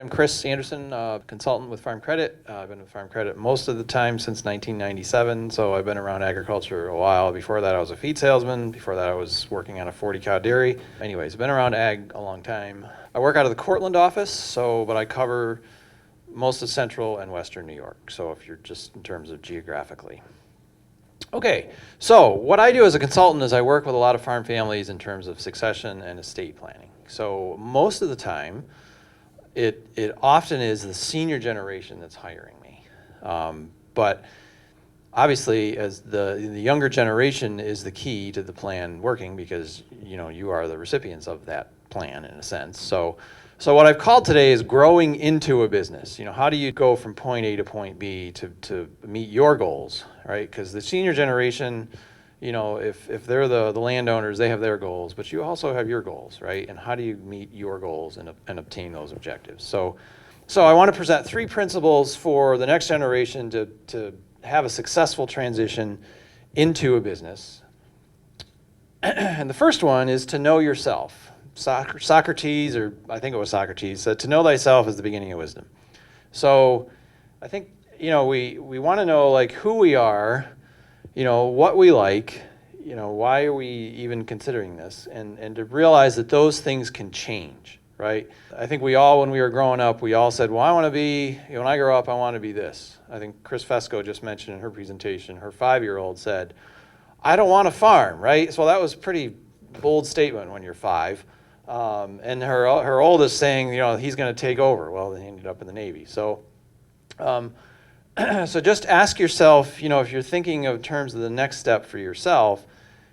I'm Chris Anderson, consultant with Farm Credit. I've been with Farm Credit most of the time since 1997, so I've been around agriculture a while. Before that, I was a feed salesman. Before that, I was working on a 40-cow dairy. Anyways, I've been around ag a long time. I work out of the Cortland office, but I cover most of central and western New York, so if you're just in terms of geographically. Okay, so what I do as a consultant is I work with a lot of farm families in terms of succession and estate planning. So most of the time, it often is the senior generation that's hiring me. But obviously, as the younger generation is the key to the plan working, because you are the recipients of that plan in a sense. So what I've called today is growing into a business. How do you go from point A to point B to meet your goals, right? Because the senior generation, if they're the landowners, they have their goals, but you also have your goals, right? And how do you meet your goals and obtain those objectives? So I want to present 3 principles for the next generation to have a successful transition into a business. And the first one is to know yourself. Socrates, or I think it was Socrates, said to know thyself is the beginning of wisdom. So I think, we want to know who we are, what we like, why are we even considering this, and to realize that those things can change, right? I think we all, when we were growing up, we all said, well, I want to be, when I grow up, I want to be this. I think Chris Fesco just mentioned in her presentation, her 5-year-old said, I don't want to farm, right? So that was a pretty bold statement when you're 5. And her oldest saying, he's going to take over. Well, he ended up in the Navy. So so just ask yourself, if you're thinking of terms of the next step for yourself,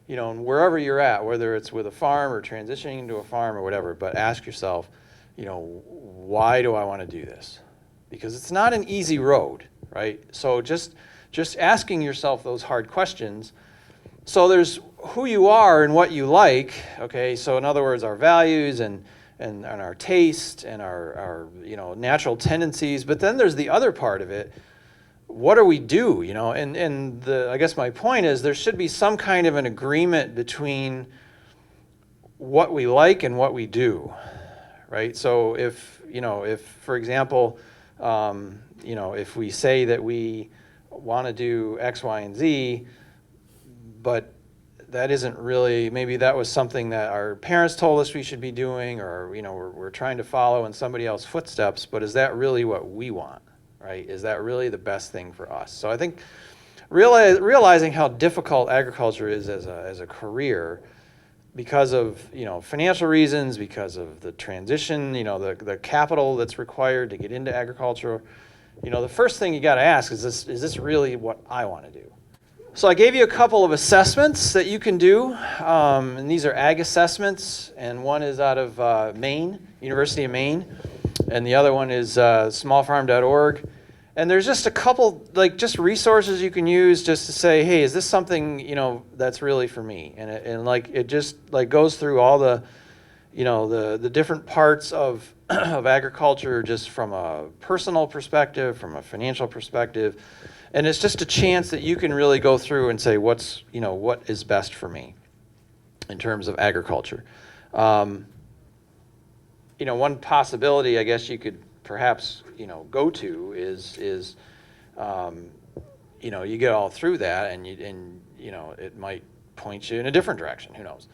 and wherever you're at, whether it's with a farm or transitioning into a farm or whatever, but ask yourself, why do I want to do this? Because it's not an easy road, right? So just asking yourself those hard questions. So there's who you are and what you like, okay? So in other words, our values and our taste and our natural tendencies, but then there's the other part of it. What do we do, and I guess my point is there should be some kind of an agreement between what we like and what we do, right? So if for example, if we say that we want to do X, Y, and Z, but that isn't really, maybe that was something that our parents told us we should be doing, or we're trying to follow in somebody else's footsteps, but is that really what we want? Right? Is that really the best thing for us? So I think realizing how difficult agriculture is as a career, because of financial reasons, because of the transition, the capital that's required to get into agriculture, the first thing you got to ask is this really what I want to do? So I gave you a couple of assessments that you can do, and these are ag assessments, and one is out of Maine, University of Maine. And the other one is smallfarm.org. And there's just a couple, just resources you can use just to say, hey, is this something, that's really for me? And it just goes through all the, the different parts of agriculture, just from a personal perspective, from a financial perspective. And it's just a chance that you can really go through and say, what is best for me in terms of agriculture. One possibility, I guess, you could perhaps, go to is you get all through that, and it might point you in a different direction. Who knows?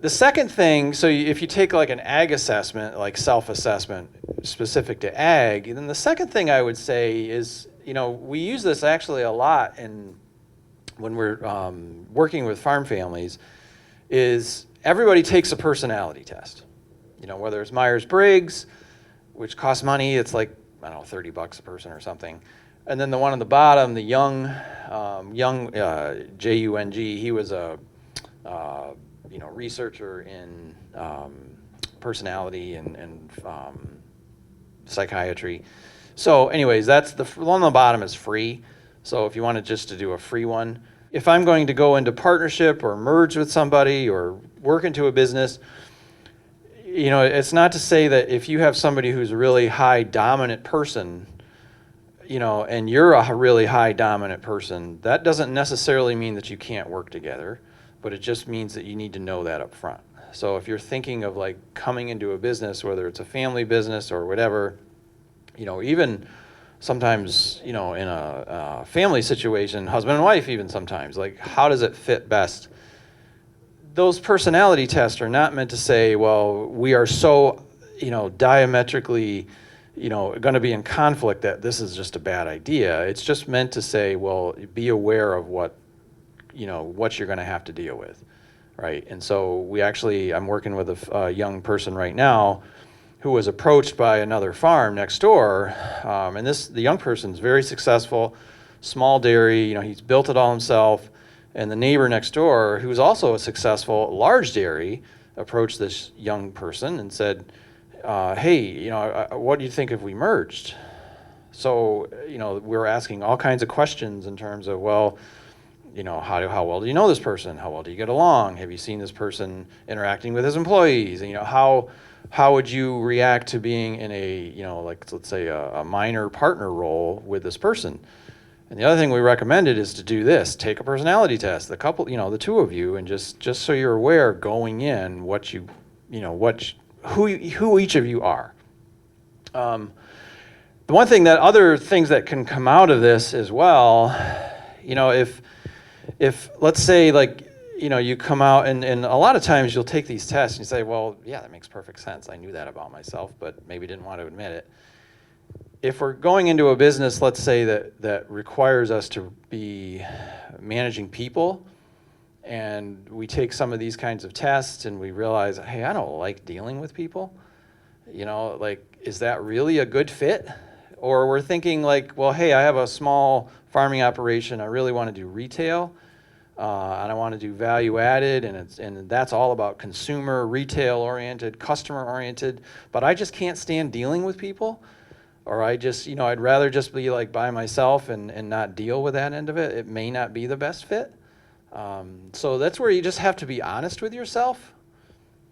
The second thing, so if you take an ag assessment, self-assessment specific to ag, then the second thing I would say is, we use this actually a lot when we're working with farm families, is everybody takes a personality test. Whether it's Myers-Briggs, which costs money, it's $30 a person or something. And then the one on the bottom, the Jung, J-U-N-G, he was a researcher in personality and psychiatry. So anyways, that's the one on the bottom is free. So if you wanted just to do a free one, if I'm going to go into partnership or merge with somebody or work into a business, it's not to say that if you have somebody who's a really high dominant person, and you're a really high dominant person, that doesn't necessarily mean that you can't work together, but it just means that you need to know that up front. So if you're thinking of like coming into a business, whether it's a family business or whatever, even sometimes, in a family situation, husband and wife even sometimes, like how does it fit best? Those personality tests are not meant to say, well, we are so, diametrically, going to be in conflict that this is just a bad idea. It's just meant to say, well, be aware of what you're going to have to deal with, right? And so I'm working with a young person right now who was approached by another farm next door, and the young person's very successful, small dairy, he's built it all himself. And the neighbor next door, who's also a successful large dairy, approached this young person and said, hey, what do you think if we merged? So, we're asking all kinds of questions in terms of, well, how well do you know this person? How well do you get along? Have you seen this person interacting with his employees? And, how would you react to being in a, let's say a minor partner role with this person? And the other thing we recommended is to do this: take a personality test, the couple, the two of you, and just so you're aware going in who each of you are. The one thing that other things that can come out of this as well, if let's say you come out and a lot of times you'll take these tests and you say, well, yeah, that makes perfect sense. I knew that about myself, but maybe didn't want to admit it. If we're going into a business, let's say that requires us to be managing people, and we take some of these kinds of tests and we realize, hey, I don't like dealing with people, is that really a good fit? Or we're thinking well, hey, I have a small farming operation, I really want to do retail, and I want to do value added, and that's all about consumer, retail oriented, customer oriented, but I just can't stand dealing with people. Or I'd rather just be by myself and not deal with that end of it. It may not be the best fit. So that's where you just have to be honest with yourself.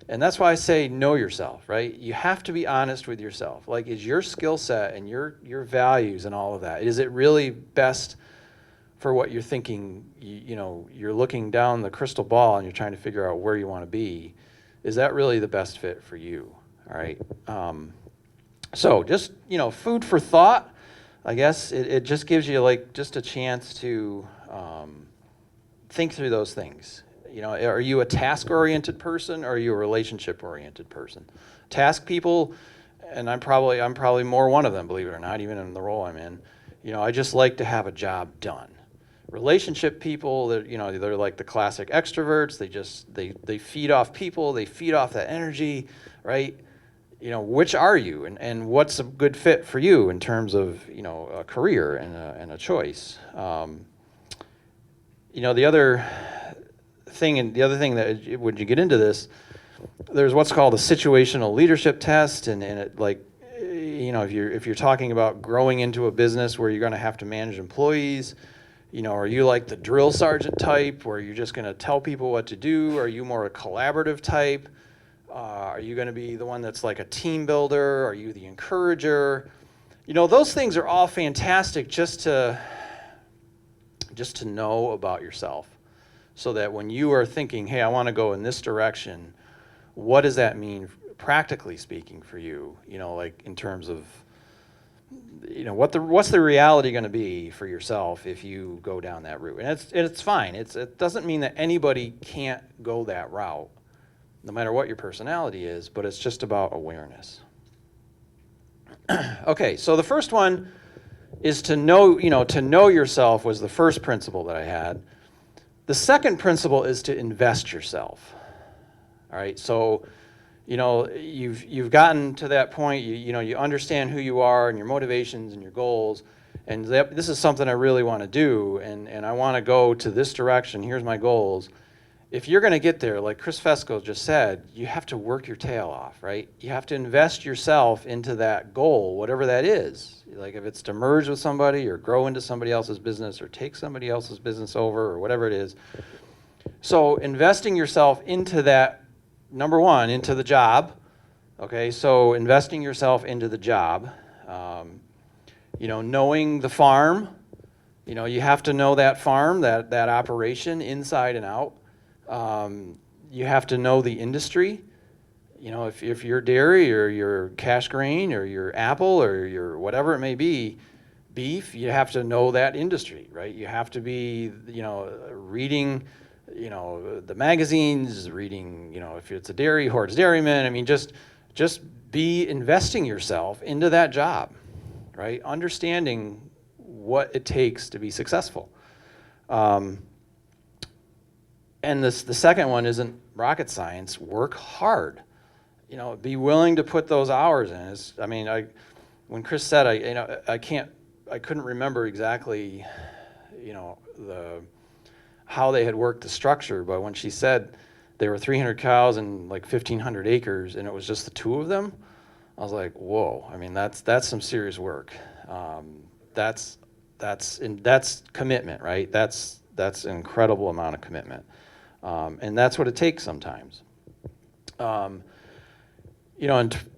And that's why I say know yourself, right? You have to be honest with yourself. Is your skill set and your values and all of that, is it really best for what you're thinking? You're looking down the crystal ball and you're trying to figure out where you want to be. Is that really the best fit for you? All right. So just, food for thought, I guess. It just gives you just a chance to think through those things. Are you a task-oriented person or are you a relationship-oriented person? Task people, and I'm probably more one of them, believe it or not, even in the role I'm in. I just like to have a job done. Relationship people, they're like the classic extroverts. They feed off people, they feed off that energy, right? Which are you, and what's a good fit for you in terms of, a career and a choice. The other thing that when you get into this, there's what's called a situational leadership test, and it if you're talking about growing into a business where you're going to have to manage employees, are you like the drill sergeant type where you're just going to tell people what to do? Are you more a collaborative type? Are you going to be the one that's like a team builder? Are you the encourager? Those things are all fantastic just to know about yourself, so that when you are thinking, hey, I want to go in this direction, what does that mean practically speaking for you? In terms of, what's the reality going to be for yourself if you go down that route? And it's fine. It doesn't mean that anybody can't go that route, no matter what your personality is, but it's just about awareness. Okay, so the first one is to know yourself was the first principle that I had. The second principle is to invest yourself. All right, so you've gotten to that point, you understand who you are and your motivations and your goals, and this is something I really want to do, and I want to go to this direction, here's my goals. If you're going to get there, like Chris Fesco just said, you have to work your tail off, right? You have to invest yourself into that goal, whatever that is. Like if it's to merge with somebody or grow into somebody else's business or take somebody else's business over or whatever it is. So investing yourself into that, number one, into the job. Okay, so investing yourself into the job. knowing the farm. You have to know that farm, that operation inside and out. You have to know the industry. If you're dairy or you're cash grain or you're apple or you're whatever it may be, beef, you have to know that industry, right? You have to be, reading, the magazines, reading, if it's a dairy, Hort's Dairyman. I mean, just be investing yourself into that job, right? Understanding what it takes to be successful. And the second one isn't rocket science. Work hard. Be willing to put those hours in. When Chris said, I couldn't remember exactly, how they had worked the structure, but when she said there were 300 cows and like 1,500 acres, and it was just the two of them, I was like, whoa. I mean, that's some serious work. That's commitment, right? That's an incredible amount of commitment, and that's what it takes sometimes. And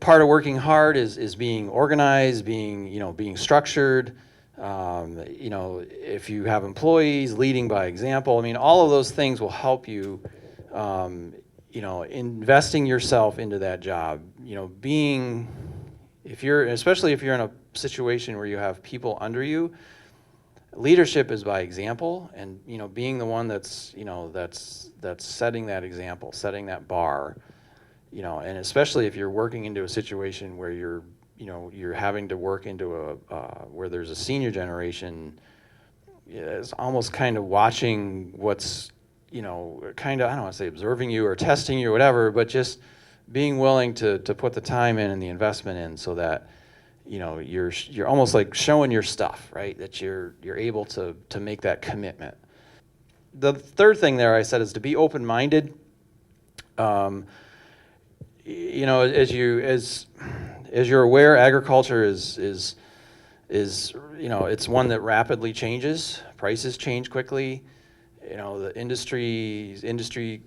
part of working hard is being organized, being structured. If you have employees, leading by example. I mean, all of those things will help you, investing yourself into that job. Especially if you're in a situation where you have people under you, leadership is by example, and being the one that's setting that example, setting that bar. And especially if you're working into a situation where you're having to work into where there's a senior generation, it's almost kind of watching what's, kind of, I don't want to say observing you or testing you or whatever, but just being willing to put the time in and the investment in so that, you're almost like showing your stuff, right? That you're able to make that commitment. The third thing there I said is to be open-minded. As you're aware, agriculture is it's one that rapidly changes. Prices change quickly. The industry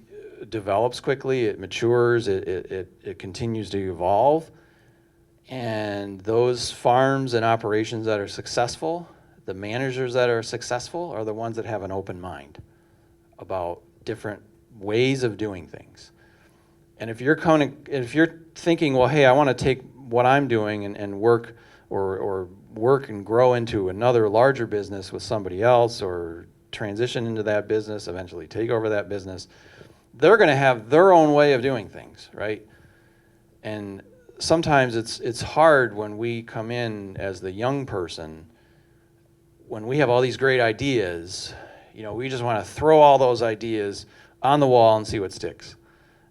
develops quickly. It matures. It continues to evolve. And those farms and operations that are successful, the managers that are successful, are the ones that have an open mind about different ways of doing things. And if you're thinking, well, hey, I want to take what I'm doing and work or work and grow into another larger business with somebody else, or transition into that business, eventually take over that business, they're going to have their own way of doing things, right? And sometimes it's hard when we come in as the young person, when we have all these great ideas, we just want to throw all those ideas on the wall and see what sticks.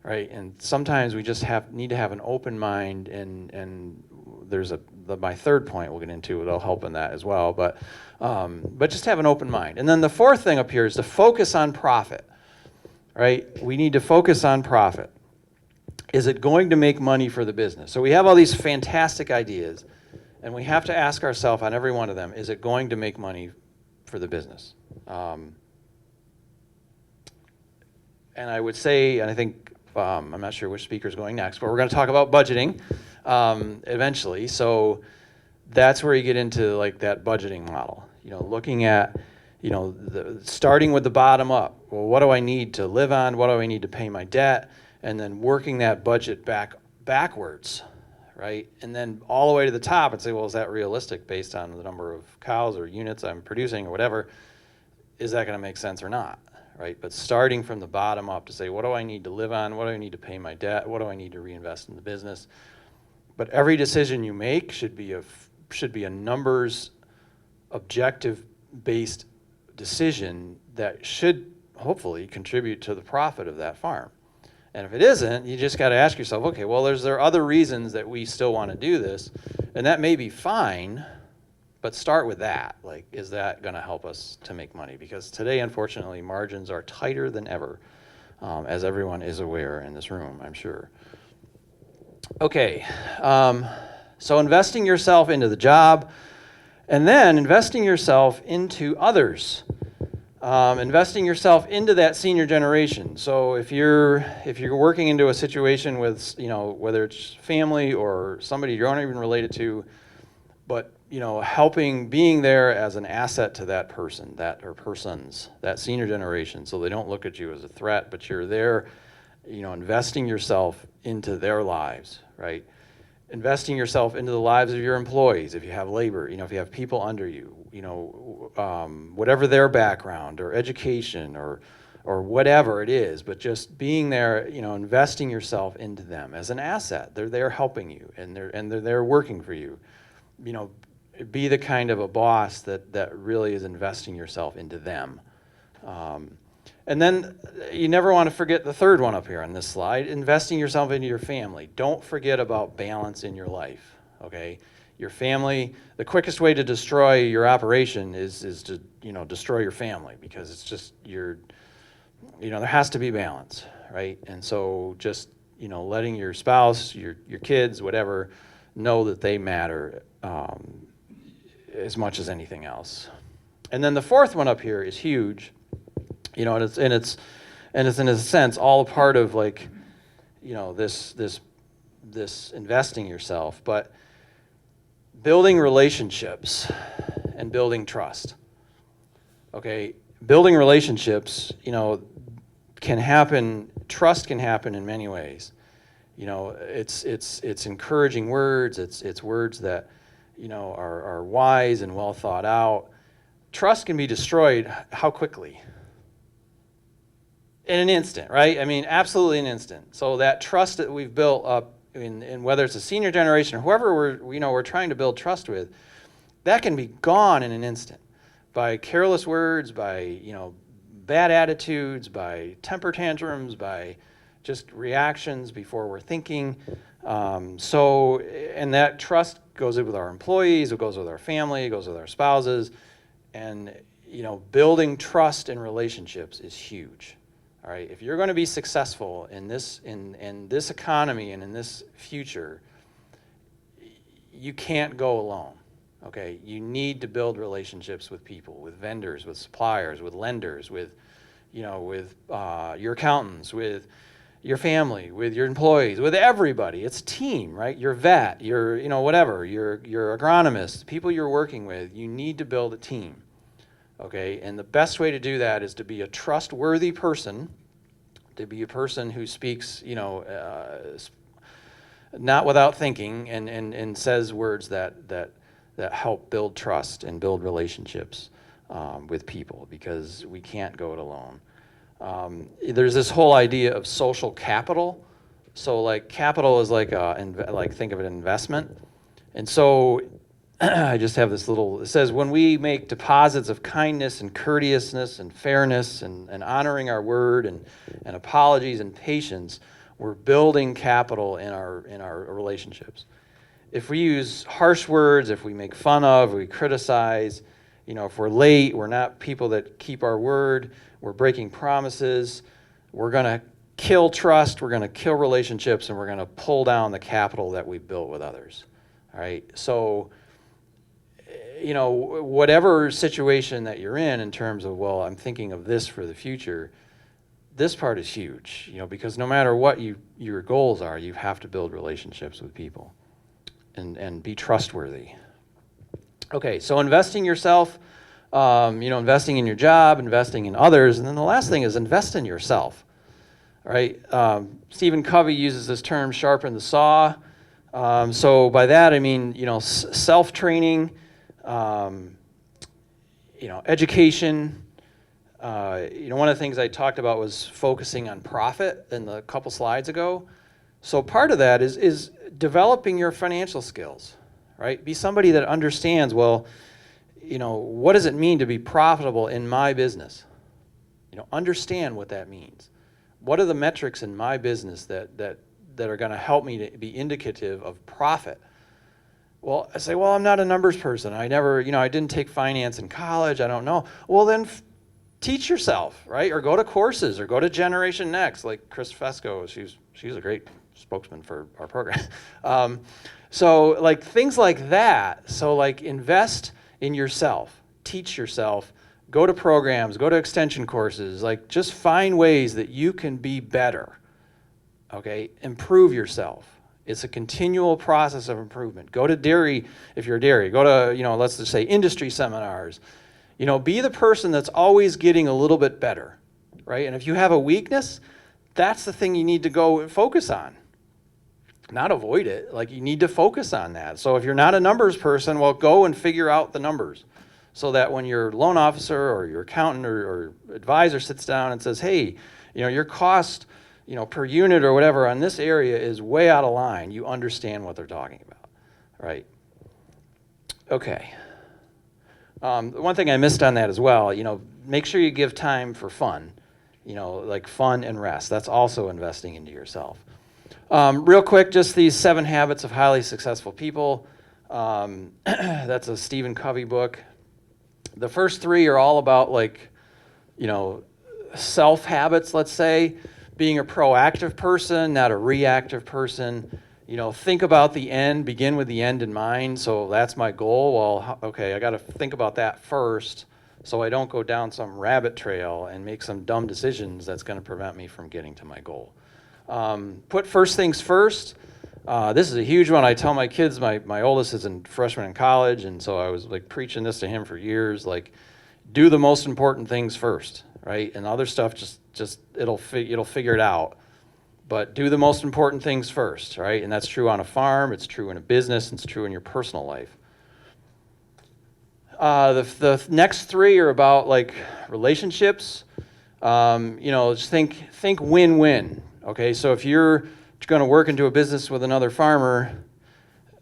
Right, and sometimes we just need to have an open mind, and there's my third point we'll get into. It'll help in that as well, but just have an open mind. And then the fourth thing up here is to focus on profit. Right, we need to focus on profit. Is it going to make money for the business? So we have all these fantastic ideas, and we have to ask ourselves on every one of them: is it going to make money for the business? And I would say, and I think. I'm not sure which speaker's going next, but we're going to talk about budgeting eventually. So that's where you get into like that budgeting model. Looking at, starting with the bottom up. Well, what do I need to live on? What do I need to pay my debt? And then working that budget backwards, right? And then all the way to the top and say, well, is that realistic based on the number of cows or units I'm producing or whatever? Is that going to make sense or not? Right, but starting from the bottom up to say, what do I need to live on? What do I need to pay my debt? What do I need to reinvest in the business? But every decision you make should be a numbers, objective-based decision that should hopefully contribute to the profit of that farm. And if it isn't, you just got to ask yourself, okay, well, there are other reasons that we still want to do this, and that may be fine. But start with that. Like, is that going to help us to make money? Because today, unfortunately, margins are tighter than ever, as everyone is aware in this room, I'm sure. Okay, so investing yourself into the job, and then investing yourself into others. Investing yourself into that senior generation. So if you're working into a situation with, whether it's family or somebody you're not even related to, but being there as an asset to that person, or persons, that senior generation, so they don't look at you as a threat, but you're there, investing yourself into their lives, right? Investing yourself into the lives of your employees, if you have labor, if you have people under you, whatever their background or education or whatever it is, but just being there, investing yourself into them as an asset. They're there helping you, and they're there working for you. Be the kind of a boss that really is investing yourself into them. And then you never want to forget the third one up here on this slide, investing yourself into your family. Don't forget about balance in your life, okay? Your family, the quickest way to destroy your operation is to, destroy your family, because it's just there has to be balance, right? And so just, letting your spouse, your kids, whatever, know that they matter as much as anything else. And then the fourth one up here is huge, and it's in a sense all a part of this investing yourself, but building relationships and building trust. Okay, building relationships, can happen. Trust can happen in many ways. It's encouraging words. It's words that are wise and well thought out. Trust can be destroyed how quickly? In an instant, right? I mean, absolutely an instant. So that trust that we've built up in whether it's a senior generation or whoever we're trying to build trust with, that can be gone in an instant by careless words, by bad attitudes, by temper tantrums, by just reactions before we're thinking. And that trust goes with our employees, it goes with our family, it goes with our spouses, and building trust in relationships is huge. All right, if you're going to be successful in this economy and in this future, you can't go alone. Okay, you need to build relationships with people, with vendors, with suppliers, with lenders, with your accountants, with your family, with your employees, with everybody. It's a team, right? Your vet, your whatever, your agronomist, people you're working with. You need to build a team. Okay, and the best way to do that is to be a trustworthy person, to be a person who speaks, not without thinking, and says words that help build trust and build relationships with people, because we can't go it alone. There's this whole idea of social capital. So capital is think of an investment, and so. I just have this it says, when we make deposits of kindness and courteousness and fairness and honoring our word and apologies and patience, we're building capital in our relationships. If we use harsh words, if we make fun of, we criticize, if we're late, we're not people that keep our word, we're breaking promises, we're going to kill trust, we're going to kill relationships, and we're going to pull down the capital that we've built with others. All right, so whatever situation that you're in terms of, well, I'm thinking of this for the future, this part is huge, because no matter what your goals are, you have to build relationships with people and be trustworthy. Okay, so investing yourself, investing in your job, investing in others, and then the last thing is invest in yourself. All right, Stephen Covey uses this term, sharpen the saw. So by that I mean, self-training, education. One of the things I talked about was focusing on profit in the couple slides ago. So part of that is developing your financial skills, right? Be somebody that understands, well, what does it mean to be profitable in my business? Understand what that means. What are the metrics in my business that are going to help me to be indicative of profit? Well, I say, well, I'm not a numbers person. I never, I didn't take finance in college. I don't know. Well, then teach yourself, right? Or go to courses, or go to Generation Next, like Chris Fesco. She's a great spokesman for our program. So things like that. So invest in yourself, teach yourself, go to programs, go to extension courses. Just find ways that you can be better. Okay, improve yourself. It's a continual process of improvement. Go to dairy, if you're a dairy, go to, let's just say industry seminars. Be the person that's always getting a little bit better, right? And if you have a weakness, that's the thing you need to go and focus on. Not avoid it, like you need to focus on that. So if you're not a numbers person, well, go and figure out the numbers so that when your loan officer or your accountant or advisor sits down and says, hey, your cost per unit or whatever on this area is way out of line, you understand what they're talking about, right? Okay. One thing I missed on that as well, make sure you give time for fun, like fun and rest. That's also investing into yourself. Real quick, just these 7 habits of highly successful people. That's a Stephen Covey book. The first 3 are all about self habits, let's say. Being a proactive person, not a reactive person. Think about the end, begin with the end in mind. So that's my goal. Well, okay, I got to think about that first so I don't go down some rabbit trail and make some dumb decisions that's going to prevent me from getting to my goal. Put first things first. This is a huge one. I tell my kids, my oldest is a freshman in college, and so I was preaching this to him for years, do the most important things first, right? And other stuff just it'll figure it out. But do the most important things first, right? And that's true on a farm, it's true in a business, it's true in your personal life. The next 3 are about relationships. Just think win-win. Okay, so if you're going to work into a business with another farmer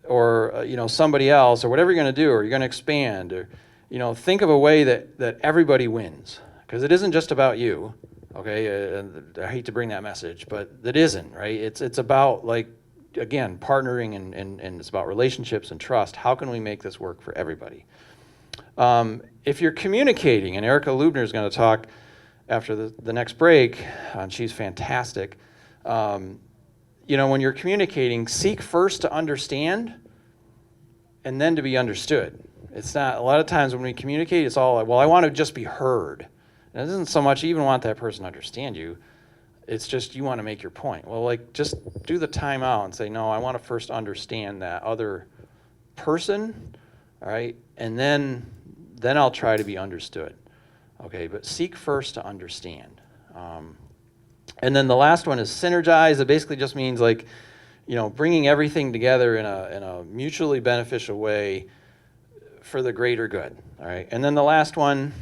or somebody else or whatever you're going to do, or you're going to expand, or think of a way that everybody wins, because it isn't just about you. Okay, I hate to bring that message, but it isn't, right? It's about again, partnering and it's about relationships and trust. How can we make this work for everybody? If you're communicating, and Erica Lubner is going to talk after the next break, and she's fantastic. When you're communicating, seek first to understand and then to be understood. It's not, a lot of times when we communicate, it's all, well, I want to just be heard. And it isn't so much you even want that person to understand you. It's just you want to make your point. Well, just do the time out and say, no, I want to first understand that other person, all right? And then I'll try to be understood. Okay, but seek first to understand. And then the last one is synergize. It basically just means bringing everything together in a mutually beneficial way for the greater good. All right, and then the last one,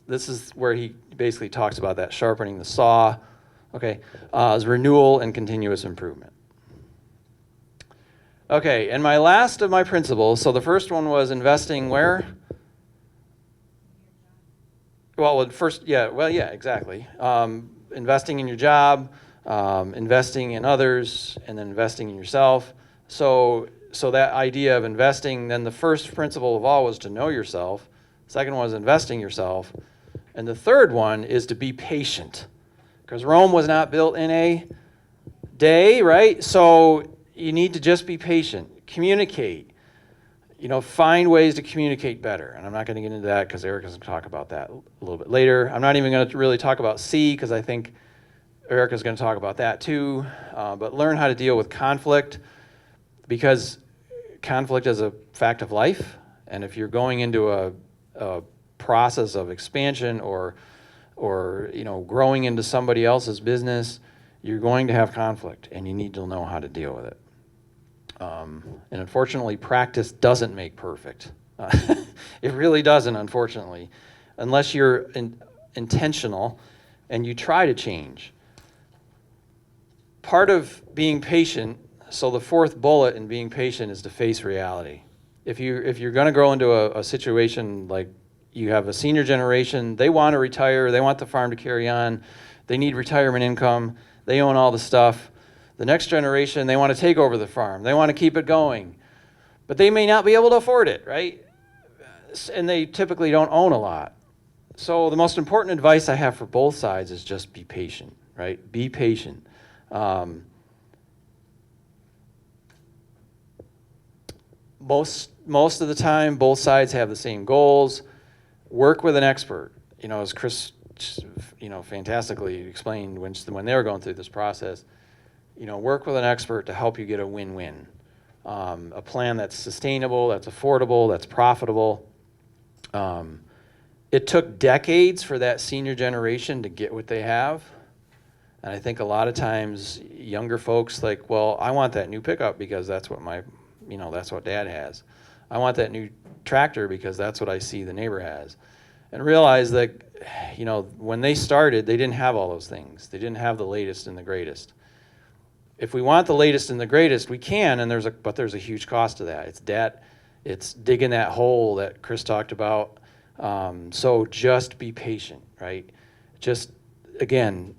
this is where he basically talks about that sharpening the saw. Okay, is renewal and continuous improvement. Okay, and my last of my principles. So the first one was investing where? Well, first, exactly. Investing in your job, investing in others, and then investing in yourself. So that idea of investing, then the first principle of all was to know yourself. Second one was investing yourself. And the third one is to be patient. Because Rome was not built in a day, right? So you need to just be patient. Communicate. Find ways to communicate better. And I'm not going to get into that because Erica's going to talk about that a little bit later. I'm not even going to really talk about C because I think Erica's going to talk about that too. But learn how to deal with conflict, because conflict is a fact of life. And if you're going into a process of expansion or growing into somebody else's business, you're going to have conflict and you need to know how to deal with it. And unfortunately, practice doesn't make perfect. It really doesn't, unfortunately, unless you're intentional and you try to change. Part of being patient, so the fourth bullet in being patient is to face reality. If you're going to grow into a situation like you have a senior generation, they want to retire, they want the farm to carry on, they need retirement income, they own all the stuff. The next generation, they want to take over the farm. They want to keep it going. But they may not be able to afford it, right? And they typically don't own a lot. So the most important advice I have for both sides is just be patient, right? Be patient. Most of the time, both sides have the same goals. Work with an expert. As Chris, fantastically explained when they were going through this process, work with an expert to help you get a win-win. A plan that's sustainable, that's affordable, that's profitable. It took decades for that senior generation to get what they have. And I think a lot of times younger folks like, well, I want that new pickup because that's what that's what dad has. I want that new tractor because that's what I see the neighbor has. And realize that, when they started, they didn't have all those things. They didn't have the latest and the greatest. If we want the latest and the greatest, we can, but there's a huge cost to that. It's debt. It's digging that hole that Chris talked about. So just be patient, right? Just, again,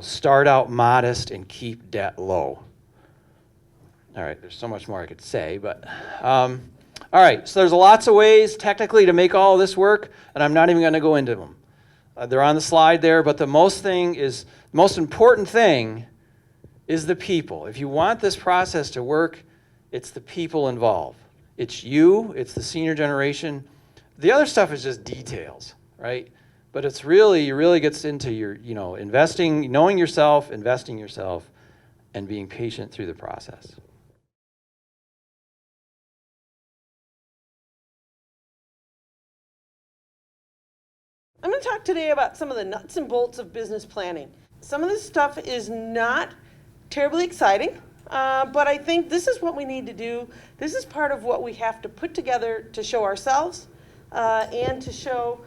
start out modest and keep debt low. All right, there's so much more I could say, but all right, so there's lots of ways technically to make all of this work, and I'm not even going to go into them. They're on the slide there, but the most important thing is the people. If you want this process to work, it's the people involved. It's you, it's the senior generation. The other stuff is just details, right? But it really gets into your, investing, knowing yourself, investing yourself, and being patient through the process. I'm going to talk today about some of the nuts and bolts of business planning. Some of this stuff is not terribly exciting, but I think this is what we need to do. This is part of what we have to put together to show ourselves and to show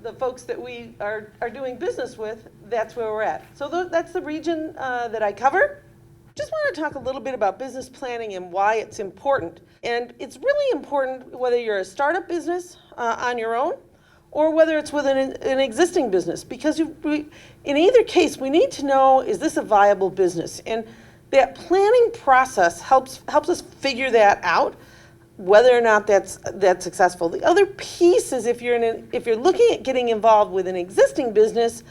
the folks that we are doing business with. That's where we're at. So that's the region that I cover. Just want to talk a little bit about business planning and why it's important. And it's really important whether you're a startup business on your own or whether it's with an existing business, because in either case, we need to know, is this a viable business? And that planning process helps us figure that out, whether or not that's successful. The other piece is if you're looking at getting involved with an existing business,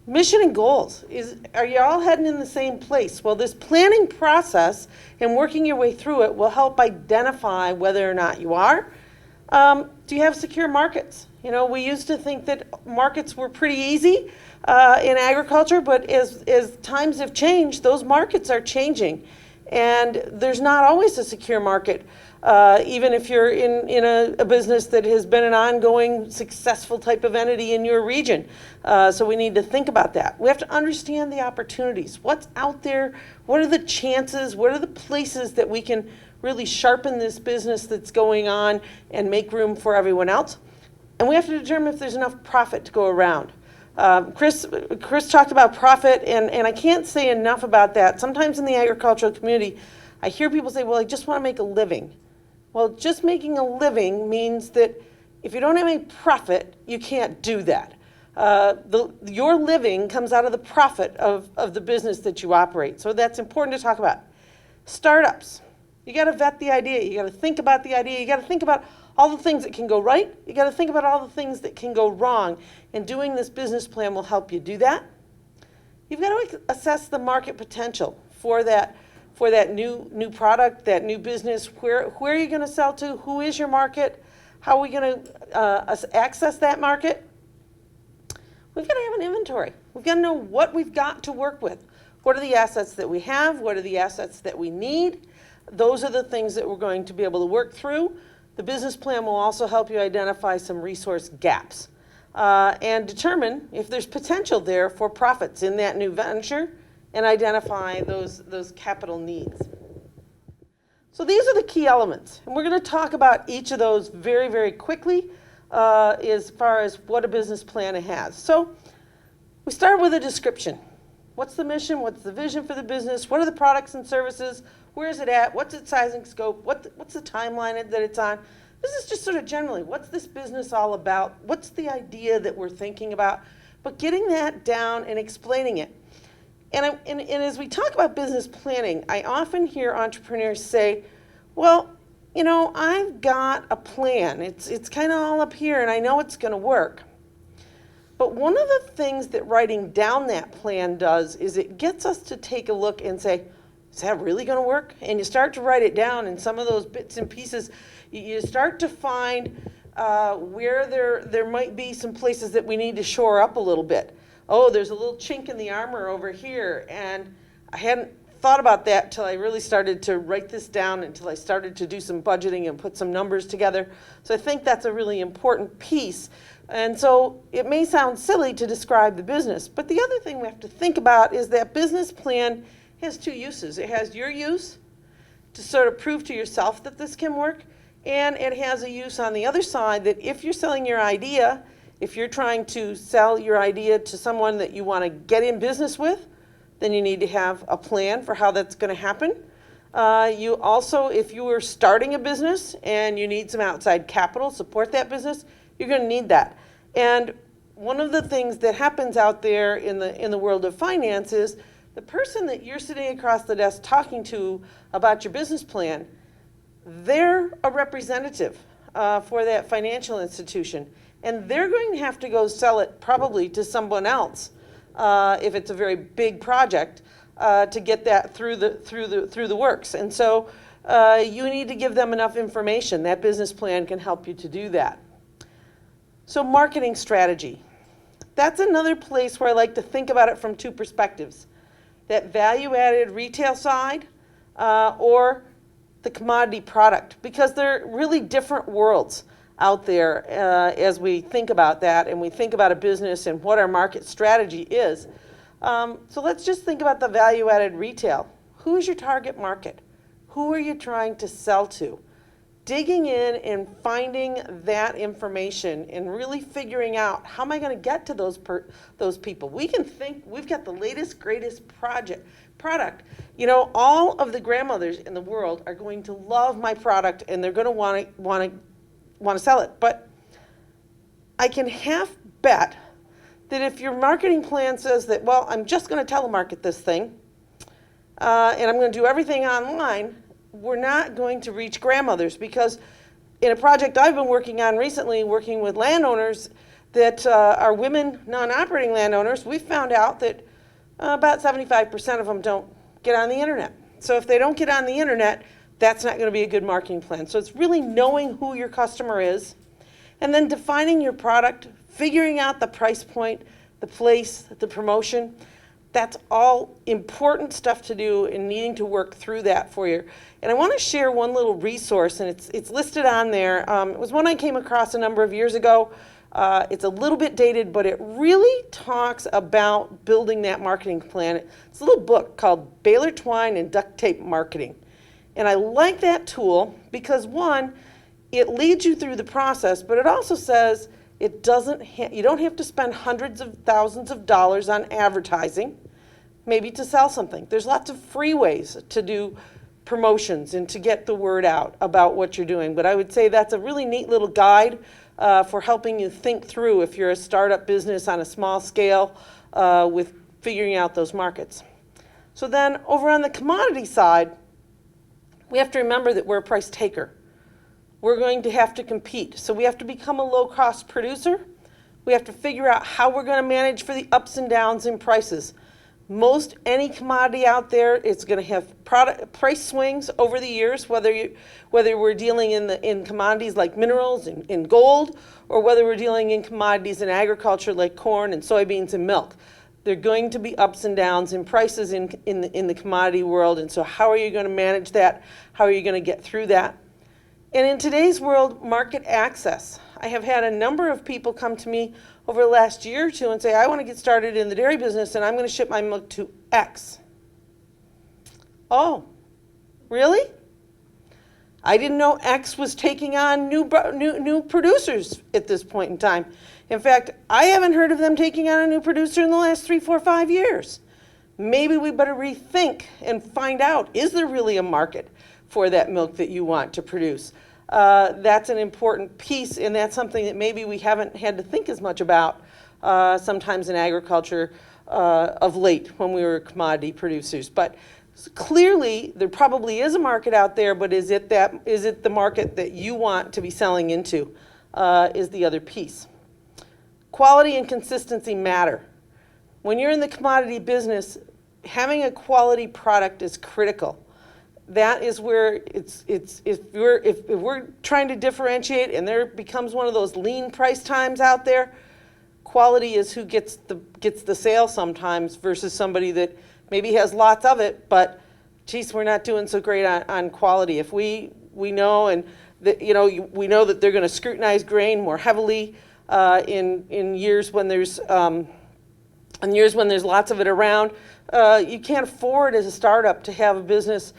mission and goals. Are you all heading in the same place? Well, this planning process and working your way through it will help identify whether or not you are. Do you have secure markets? We used to think that markets were pretty easy in agriculture, but as times have changed, those markets are changing. And there's not always a secure market, even if you're in a business that has been an ongoing, successful type of entity in your region. So we need to think about that. We have to understand the opportunities. What's out there? What are the chances? What are the places that we can really sharpen this business that's going on and make room for everyone else? And we have to determine if there's enough profit to go around. Chris talked about profit, and I can't say enough about that. Sometimes in the agricultural community, I hear people say, well, I just want to make a living. Well, just making a living means that if you don't have any profit, you can't do that. Your living comes out of the profit of the business that you operate. So that's important to talk about. Startups. You got to vet the idea. You got to think about the idea. You got to think about all the things that can go right. You got to think about all the things that can go wrong. And doing this business plan will help you do that. You've got to assess the market potential for that new product, that new business. Where are you going to sell to? Who is your market? How are we going to access that market? We've got to have an inventory. We've got to know what we've got to work with. What are the assets that we have? What are the assets that we need? Those are the things that we're going to be able to work through. The business plan will also help you identify some resource gaps and determine if there's potential there for profits in that new venture and identify those capital needs. So these are the key elements. And we're going to talk about each of those very, very quickly as far as what a business plan has. So we start with a description. What's the mission? What's the vision for the business? What are the products and services? Where is it at? What's its size and scope? What's the timeline that it's on? This is just sort of generally, what's this business all about? What's the idea that we're thinking about? But getting that down and explaining it. And as we talk about business planning, I often hear entrepreneurs say, well, I've got a plan. It's kind of all up here, and I know it's going to work. But one of the things that writing down that plan does is it gets us to take a look and say, is that really going to work? And you start to write it down, and some of those bits and pieces, you start to find where there might be some places that we need to shore up a little bit. oh, there's a little chink in the armor over here, and I hadn't thought about that until I really started to write this down, until I started to do some budgeting and put some numbers together. So I think that's a really important piece. And so it may sound silly to describe the business, but the other thing we have to think about is that business plan has two uses. It has your use to sort of prove to yourself that this can work, and it has a use on the other side that if you're selling your idea, if you're trying to sell your idea to someone that you want to get in business with, then you need to have a plan for how that's going to happen. You also, if you are starting a business and you need some outside capital to support that business, you're going to need that. And one of the things that happens out there in the world of finance is the person that you're sitting across the desk talking to about your business plan, they're a representative for that financial institution. And they're going to have to go sell it probably to someone else if it's a very big project to get that through the works. And so you need to give them enough information. That business plan can help you to do that. So marketing strategy. That's another place where I like to think about it from two perspectives. That value-added retail side or the commodity product, because they're really different worlds out there as we think about that and we think about a business and what our market strategy is. So let's just think about the value-added retail. Who is your target market? Who are you trying to sell to? Digging in and finding that information and really figuring out how am I going to get to those people. We can think we've got the latest, greatest product. You know, all of the grandmothers in the world are going to love my product and they're going to want to sell it. But I can half bet that if your marketing plan says that, well, I'm just going to telemarket this thing and I'm going to do everything online, we're not going to reach grandmothers, because in a project I've been working on recently, working with landowners that are women non-operating landowners, we found out that about 75% of them don't get on the internet. So if they don't get on the internet, that's not going to be a good marketing plan. So it's really knowing who your customer is and then defining your product, figuring out the price point, the place, the promotion. That's all important stuff to do and needing to work through that for you. And I want to share one little resource, and it's listed on there. It was one I came across a number of years ago. It's a little bit dated, but it really talks about building that marketing plan. It's a little book called Baler Twine and Duct Tape Marketing. And I like that tool because, one, it leads you through the process, but it also says it you don't have to spend hundreds of thousands of dollars on advertising, maybe to sell something. There's lots of free ways to do promotions and to get the word out about what you're doing. But I would say that's a really neat little guide for helping you think through if you're a startup business on a small scale with figuring out those markets. So then over on the commodity side, we have to remember that we're a price taker. We're going to have to compete. So we have to become a low-cost producer. We have to figure out how we're going to manage for the ups and downs in prices. Any commodity out there, it's going to have price swings over the years, whether we're dealing in commodities like minerals and in gold, or whether we're dealing in commodities in agriculture like corn and soybeans and milk. There are going to be ups and downs in prices in the commodity world, and so how are you going to manage that? How are you going to get through that? And in today's world, market access. I have had a number of people come to me over the last year or two and say, I want to get started in the dairy business and I'm going to ship my milk to X. Oh, really? I didn't know X was taking on new producers at this point in time. In fact, I haven't heard of them taking on a new producer in the last 3, 4, 5 years. Maybe we better rethink and find out, is there really a market for that milk that you want to produce? That's an important piece, and that's something that maybe we haven't had to think as much about sometimes in agriculture of late when we were commodity producers. But clearly, there probably is a market out there, but is it the market that you want to be selling into is the other piece. Quality and consistency matter. When you're in the commodity business, having a quality product is critical. That is where if we're trying to differentiate and there becomes one of those lean price times out there, quality is who gets the sale sometimes versus somebody that maybe has lots of it, but geez, we're not doing so great on quality. If we know and that, we know that they're going to scrutinize grain more heavily in years when there's lots of it around. You can't afford as a startup to have a business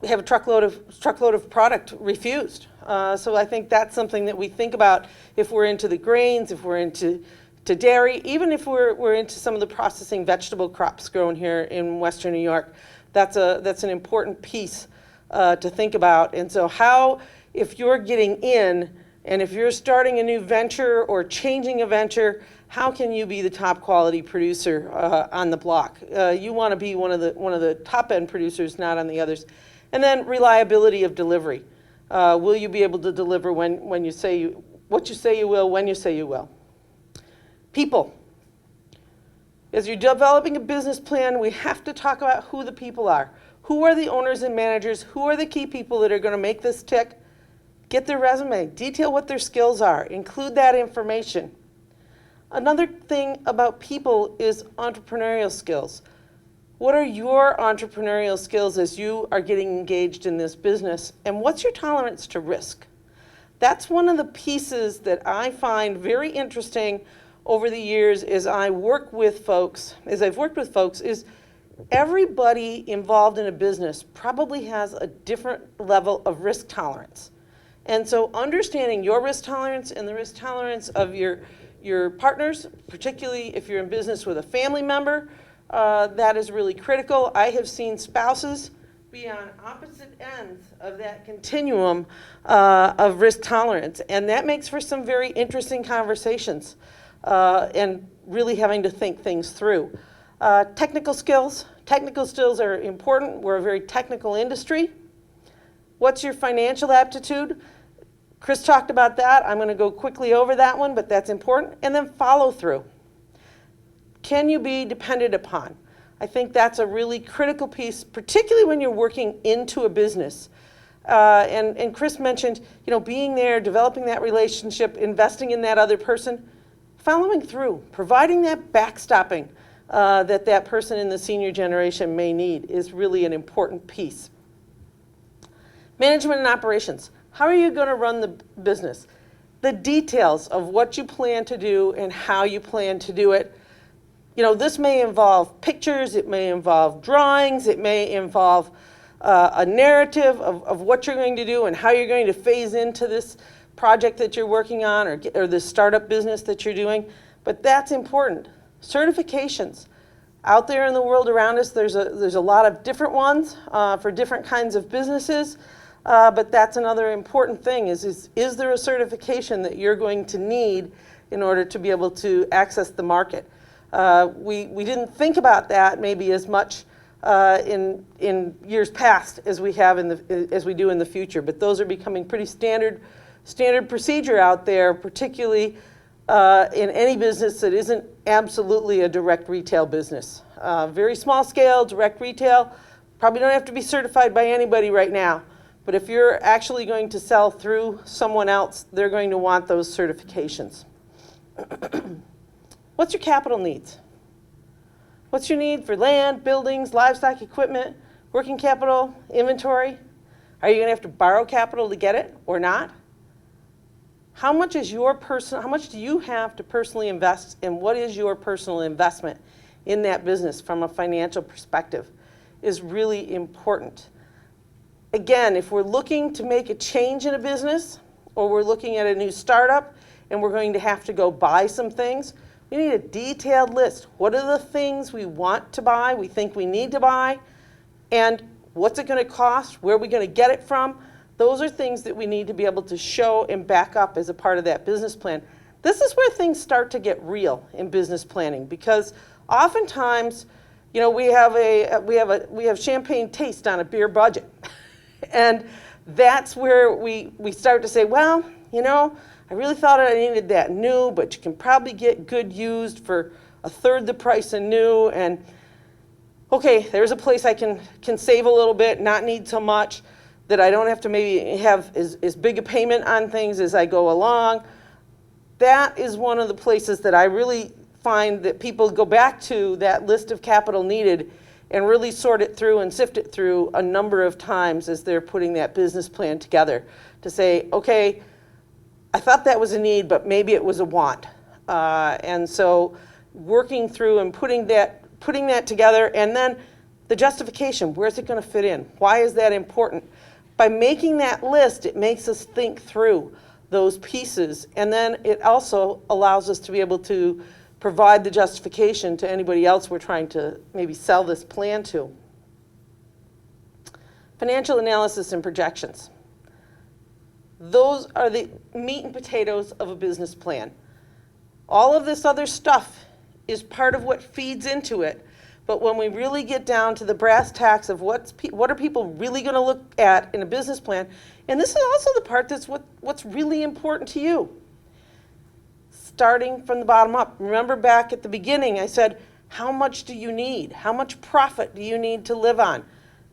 have a truckload of product refused. So I think that's something that we think about if we're into the grains, if we're into dairy, even if we're into some of the processing vegetable crops grown here in Western New York. That's an important piece to think about. And so if you're getting in and if you're starting a new venture or changing a venture, how can you be the top quality producer on the block? You want to be one of the top end producers, not on the others. And then reliability of delivery. Will you be able to deliver what you say you will, when you say you will? People. As you're developing a business plan, we have to talk about who the people are. Who are the owners and managers? Who are the key people that are going to make this tick? Get their resume. Detail what their skills are. Include that information. Another thing about people is entrepreneurial skills. What are your entrepreneurial skills as you are getting engaged in this business? And what's your tolerance to risk? That's one of the pieces that I find very interesting over the years as I've worked with folks, is everybody involved in a business probably has a different level of risk tolerance. And so understanding your risk tolerance and the risk tolerance of your partners, particularly if you're in business with a family member, that is really critical. I have seen spouses be on opposite ends of that continuum of risk tolerance, and that makes for some very interesting conversations and really having to think things through. Technical skills. Technical skills are important. We're a very technical industry. What's your financial aptitude? Chris talked about that. I'm going to go quickly over that one, but that's important. And then follow through. Can you be depended upon? I think that's a really critical piece, particularly when you're working into a business. And Chris mentioned, being there, developing that relationship, investing in that other person, following through, providing that backstopping that person in the senior generation may need is really an important piece. Management and operations. How are you going to run the business? The details of what you plan to do and how you plan to do it. This may involve pictures, it may involve drawings, it may involve a narrative of what you're going to do and how you're going to phase into this project that you're working on or this startup business that you're doing. But that's important. Certifications. Out there in the world around us, there's a lot of different ones for different kinds of businesses. But that's another important thing is there a certification that you're going to need in order to be able to access the market? We didn't think about that maybe as much in years past as we have as we do in the future, but those are becoming pretty standard procedure out there, particularly in any business that isn't absolutely a direct retail business. Very small scale, direct retail, probably don't have to be certified by anybody right now. But if you're actually going to sell through someone else, they're going to want those certifications. What's your capital needs? What's your need for land, buildings, livestock equipment, working capital, inventory? Are you going to have to borrow capital to get it or not? How much do you have to personally invest, and what is your personal investment in that business from a financial perspective is really important. Again, if we're looking to make a change in a business or we're looking at a new startup and we're going to have to go buy some things, we need a detailed list. What are the things we want to buy, we think we need to buy, and what's it going to cost, where are we going to get it from? Those are things that we need to be able to show and back up as a part of that business plan. This is where things start to get real in business planning, because oftentimes, we have champagne taste on a beer budget. And that's where we start to say, well, I really thought I needed that new, but you can probably get good used for a third the price of new. And okay, there's a place I can save a little bit, not need so much, that I don't have to maybe have as big a payment on things as I go along. that is one of the places that I really find that people go back to that list of capital needed and really sort it through and sift it through a number of times as they're putting that business plan together to say, okay, I thought that was a need, but maybe it was a want. And so working through and putting that together, and then the justification, where's it going to fit in? Why is that important? By making that list, it makes us think through those pieces, and then it also allows us to be able to provide the justification to anybody else we're trying to maybe sell this plan to. Financial analysis and projections. Those are the meat and potatoes of a business plan. All of this other stuff is part of what feeds into it, but when we really get down to the brass tacks of what are people really going to look at in a business plan, and this is also the part that's what's really important to you. Starting from the bottom up. Remember back at the beginning, I said, how much do you need? How much profit do you need to live on?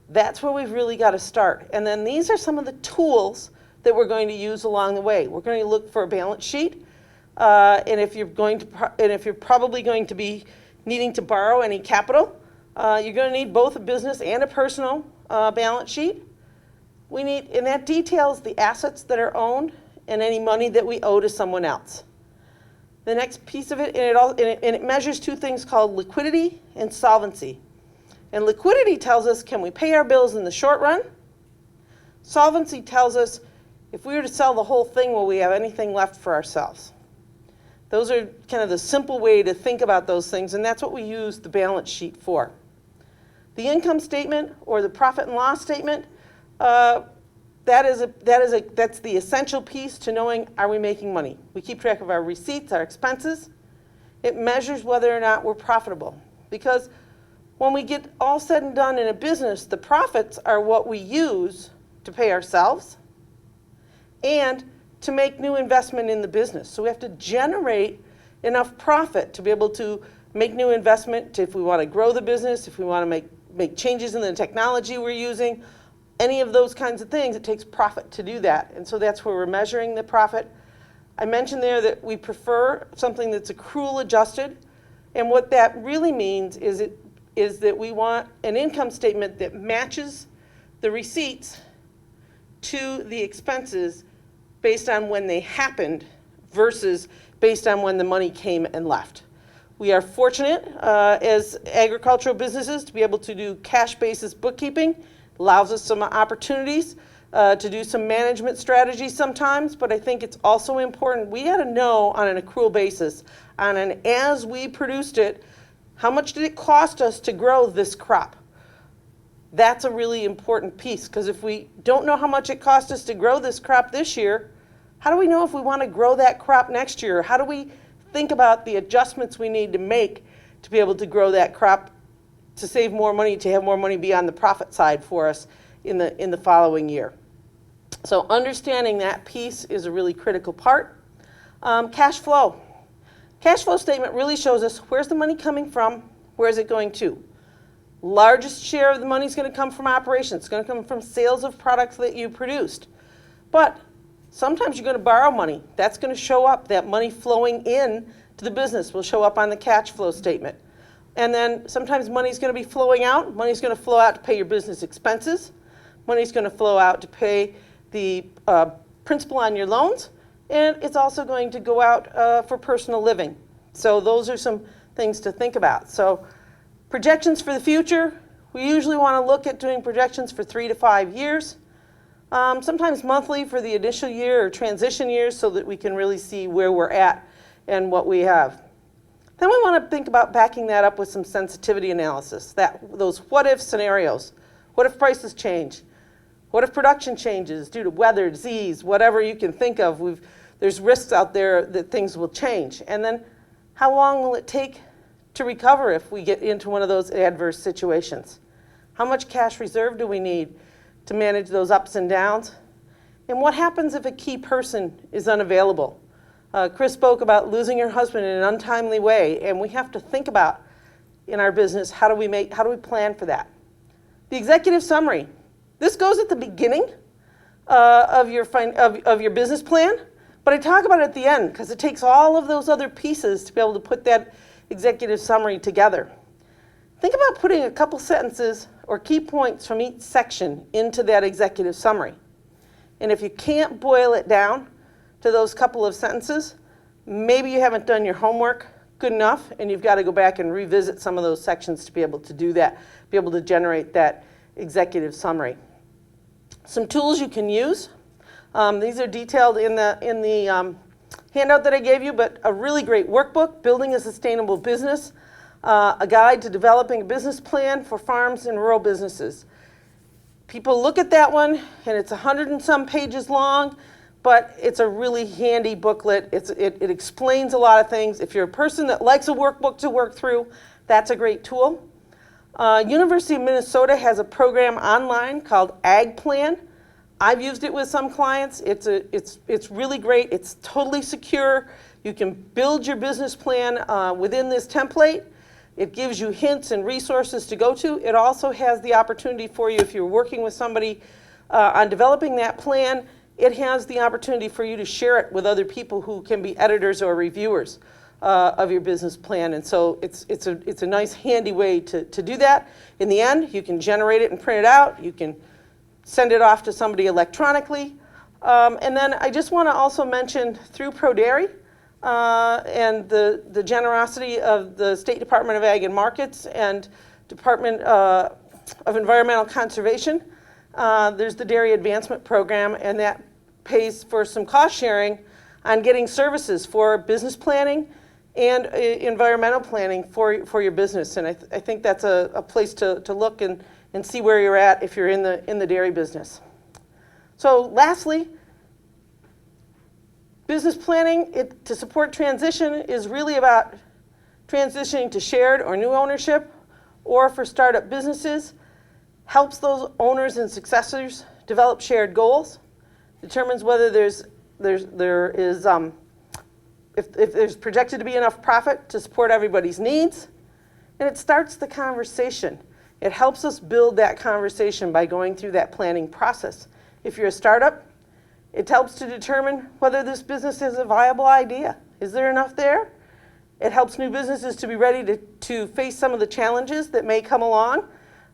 That's where we've really got to start. And then these are some of the tools that we're going to use along the way. We're going to look for a balance sheet, and if you're probably going to be needing to borrow any capital, you're going to need both a business and a personal balance sheet. And that details the assets that are owned and any money that we owe to someone else. The next piece of it, and it measures two things called liquidity and solvency. And liquidity tells us, can we pay our bills in the short run? Solvency tells us, if we were to sell the whole thing, will we have anything left for ourselves? Those are kind of the simple way to think about those things, and that's what we use the balance sheet for. The income statement or the profit and loss statement, that's the essential piece to knowing, are we making money? We keep track of our receipts, our expenses. It measures whether or not we're profitable. Because when we get all said and done in a business, the profits are what we use to pay ourselves and to make new investment in the business. So we have to generate enough profit to be able to make new investment if we want to grow the business, if we want to make changes in the technology we're using, any of those kinds of things. It takes profit to do that. And so that's where we're measuring the profit. I mentioned there that we prefer something that's accrual adjusted. And what that really means is that we want an income statement that matches the receipts to the expenses based on when they happened versus based on when the money came and left. We are fortunate as agricultural businesses to be able to do cash basis bookkeeping. Allows us some opportunities to do some management strategies sometimes, but I think it's also important. We got to know on an accrual basis, as we produced it, how much did it cost us to grow this crop? That's a really important piece, because if we don't know how much it cost us to grow this crop this year, how do we know if we want to grow that crop next year? How do we think about the adjustments we need to make to be able to grow that crop, to save more money, to have more money be on the profit side for us in the following year? So understanding that piece is a really critical part. Cash flow. Cash flow statement really shows us where's the money coming from, where is it going to. Largest share of the money is going to come from operations. It's going to come from sales of products that you produced. But sometimes you're going to borrow money. That's going to show up. That money flowing in to the business will show up on the cash flow statement. And then sometimes money's going to be flowing out. Money's going to flow out to pay your business expenses. Money's going to flow out to pay the principal on your loans. And it's also going to go out for personal living. So those are some things to think about. So projections for the future, we usually want to look at doing projections for 3 to 5 years. Sometimes monthly for the initial year or transition years so that we can really see where we're at and what we have. Then we want to think about backing that up with some sensitivity analysis, those what-if scenarios. What if prices change? What if production changes due to weather, disease, whatever you can think of? There's risks out there that things will change. And then how long will it take to recover if we get into one of those adverse situations? How much cash reserve do we need to manage those ups and downs? And what happens if a key person is unavailable? Chris spoke about losing your husband in an untimely way, and we have to think about in our business, how do we plan for that? The executive summary. This goes at the beginning of your business plan, But I talk about it at the end because it takes all of those other pieces to be able to put that executive summary together. Think about putting a couple sentences or key points from each section into that executive summary. And if you can't boil it down to those couple of sentences, maybe you haven't done your homework good enough and you've got to go back and revisit some of those sections to be able to do that, be able to generate that executive summary. Some tools you can use. These are detailed in the handout that I gave you, but a really great workbook, Building a Sustainable Business, a guide to developing a business plan for farms and rural businesses. People look at that one, and it's 100 and some pages long, but it's a really handy booklet. It explains a lot of things. If you're a person that likes a workbook to work through, that's a great tool. University of Minnesota has a program online called Ag Plan. I've used it with some clients. It's really great. It's totally secure. You can build your business plan within this template. It gives you hints and resources to go to. It also has the opportunity for you, if you're working with somebody on developing that plan, it has the opportunity for you to share it with other people who can be editors or reviewers of your business plan. And so it's a nice, handy way to do that. In the end, you can generate it and print it out. You can send it off to somebody electronically. And then I just want to also mention through ProDairy, and the generosity of the State Department of Ag and Markets and Department of Environmental Conservation. There's the Dairy Advancement Program, and that pays for some cost sharing on getting services for business planning and environmental planning for your business. And I think that's a place to look and see where you're at if you're in the dairy business. So lastly, business planning to support transition is really about transitioning to shared or new ownership, or for startup businesses, helps those owners and successors develop shared goals, determines whether if there's projected to be enough profit to support everybody's needs, and it starts the conversation. It helps us build that conversation by going through that planning process. If you're a startup, it helps to determine whether this business is a viable idea. Is there enough there? It helps new businesses to be ready to face some of the challenges that may come along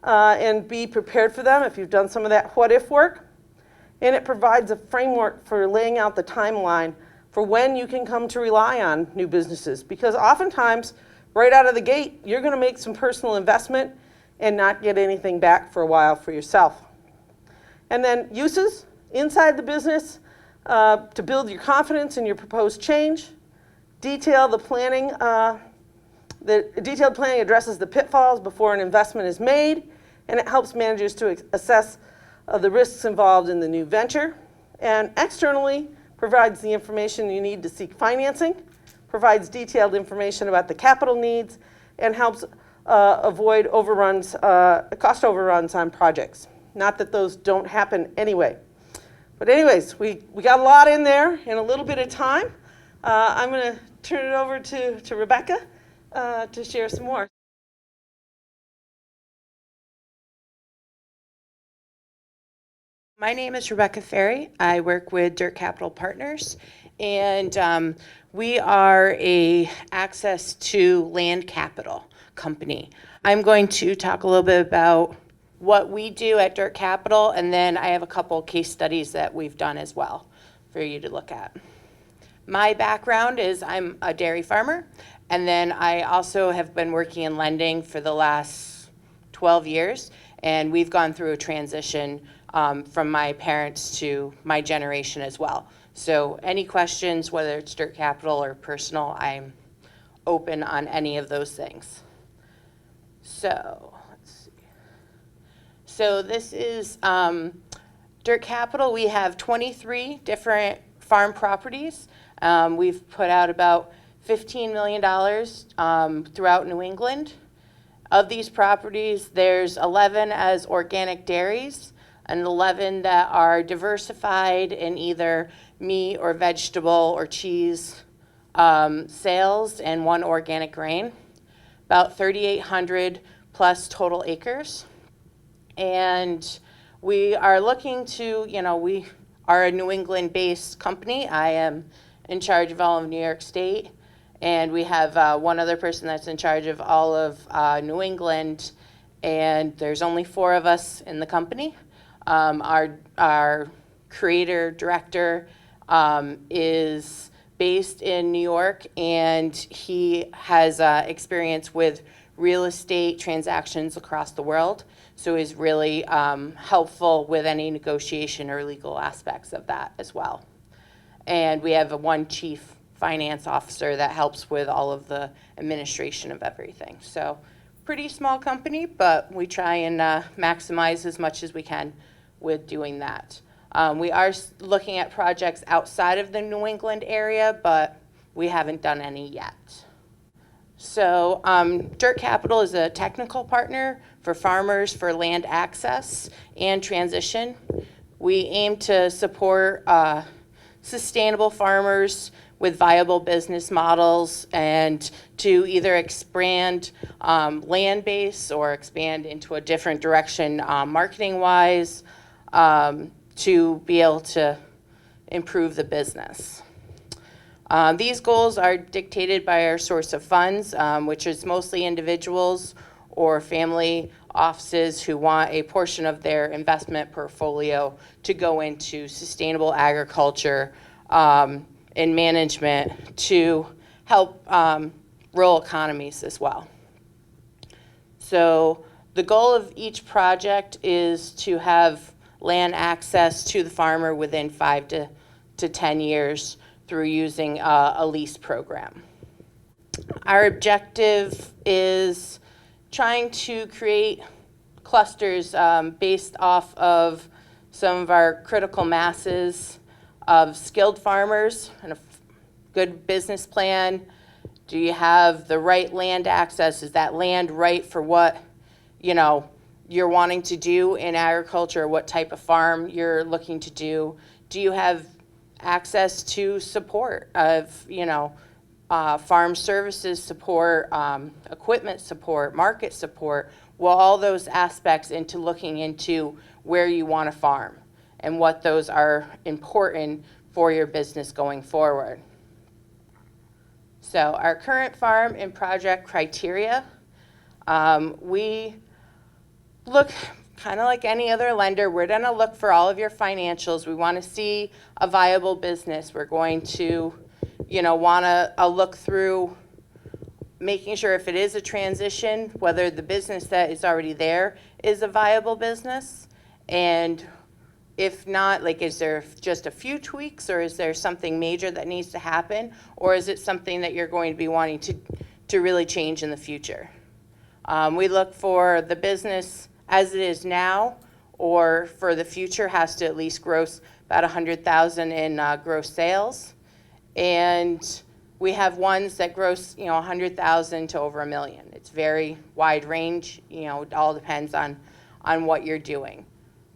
and be prepared for them if you've done some of that what-if work. And it provides a framework for laying out the timeline for when you can come to rely on new businesses. Because oftentimes, right out of the gate, you're going to make some personal investment and not get anything back for a while for yourself. And then uses inside the business to build your confidence in your proposed change. Detailed planning addresses the pitfalls before an investment is made, and it helps managers to assess the risks involved in the new venture. And externally, provides the information you need to seek financing, provides detailed information about the capital needs, and helps avoid cost overruns on projects. Not that those don't happen anyway. But anyways, we got a lot in there in a little bit of time. I'm going to turn it over to Rebecca to share some more. My name is Rebecca Ferry. I work with Dirt Capital Partners, and we are a access to land capital company. I'm going to talk a little bit about what we do at Dirt Capital, and then I have a couple case studies that we've done as well for you to look at. My background is I'm a dairy farmer, and then I also have been working in lending for the last 12 years, and we've gone through a transition from my parents to my generation as well. So any questions, whether it's Dirt Capital or personal, I'm open on any of those things. So let's see. So this is Dirt Capital. We have 23 different farm properties. We've put out about $15 million throughout New England. Of these properties, there's 11 as organic dairies, and 11 that are diversified in either meat or vegetable or cheese sales, and 1 organic grain. About 3,800 plus total acres. And we are looking to, are a New England-based company. I am in charge of all of New York State, and we have one other person that's in charge of all of New England, and there's only 4 of us in the company. Our creator director is based in New York, and he has experience with real estate transactions across the world, so he's really helpful with any negotiation or legal aspects of that as well. And we have one chief finance officer that helps with all of the administration of everything. So pretty small company, but we try and maximize as much as we can with doing that. We are looking at projects outside of the New England area, but we haven't done any yet. So Dirt Capital is a technical partner for farmers for land access and transition. We aim to support sustainable farmers with viable business models and to either expand land base or expand into a different direction marketing-wise to be able to improve the business. These goals are dictated by our source of funds, which is mostly individuals or family offices who want a portion of their investment portfolio to go into sustainable agriculture and management to help rural economies as well. So the goal of each project is to have land access to the farmer within 5 to 10 years through using a lease program. Our objective is trying to create clusters based off of some of our critical masses of skilled farmers and a good business plan. Do you have the right land access? Is that land right for what you're wanting to do in agriculture, what type of farm you're looking to do? Do you have access to support of, farm services support, equipment support, market support? Well, all those aspects into looking into where you want to farm and what those are important for your business going forward. So our current farm and project criteria, we look kind of like any other lender. We're going to look for all of your financials. We want to see a viable business. We're going to, want to look through making sure if it is a transition, whether the business that is already there is a viable business. And if not, is there just a few tweaks, or is there something major that needs to happen? Or is it something that you're going to be wanting to really change in the future? We look for the business as it is now, or for the future, has to at least gross about $100,000 in gross sales. And we have ones that gross, $100,000 to over $1 million. It's very wide range. It all depends on what you're doing.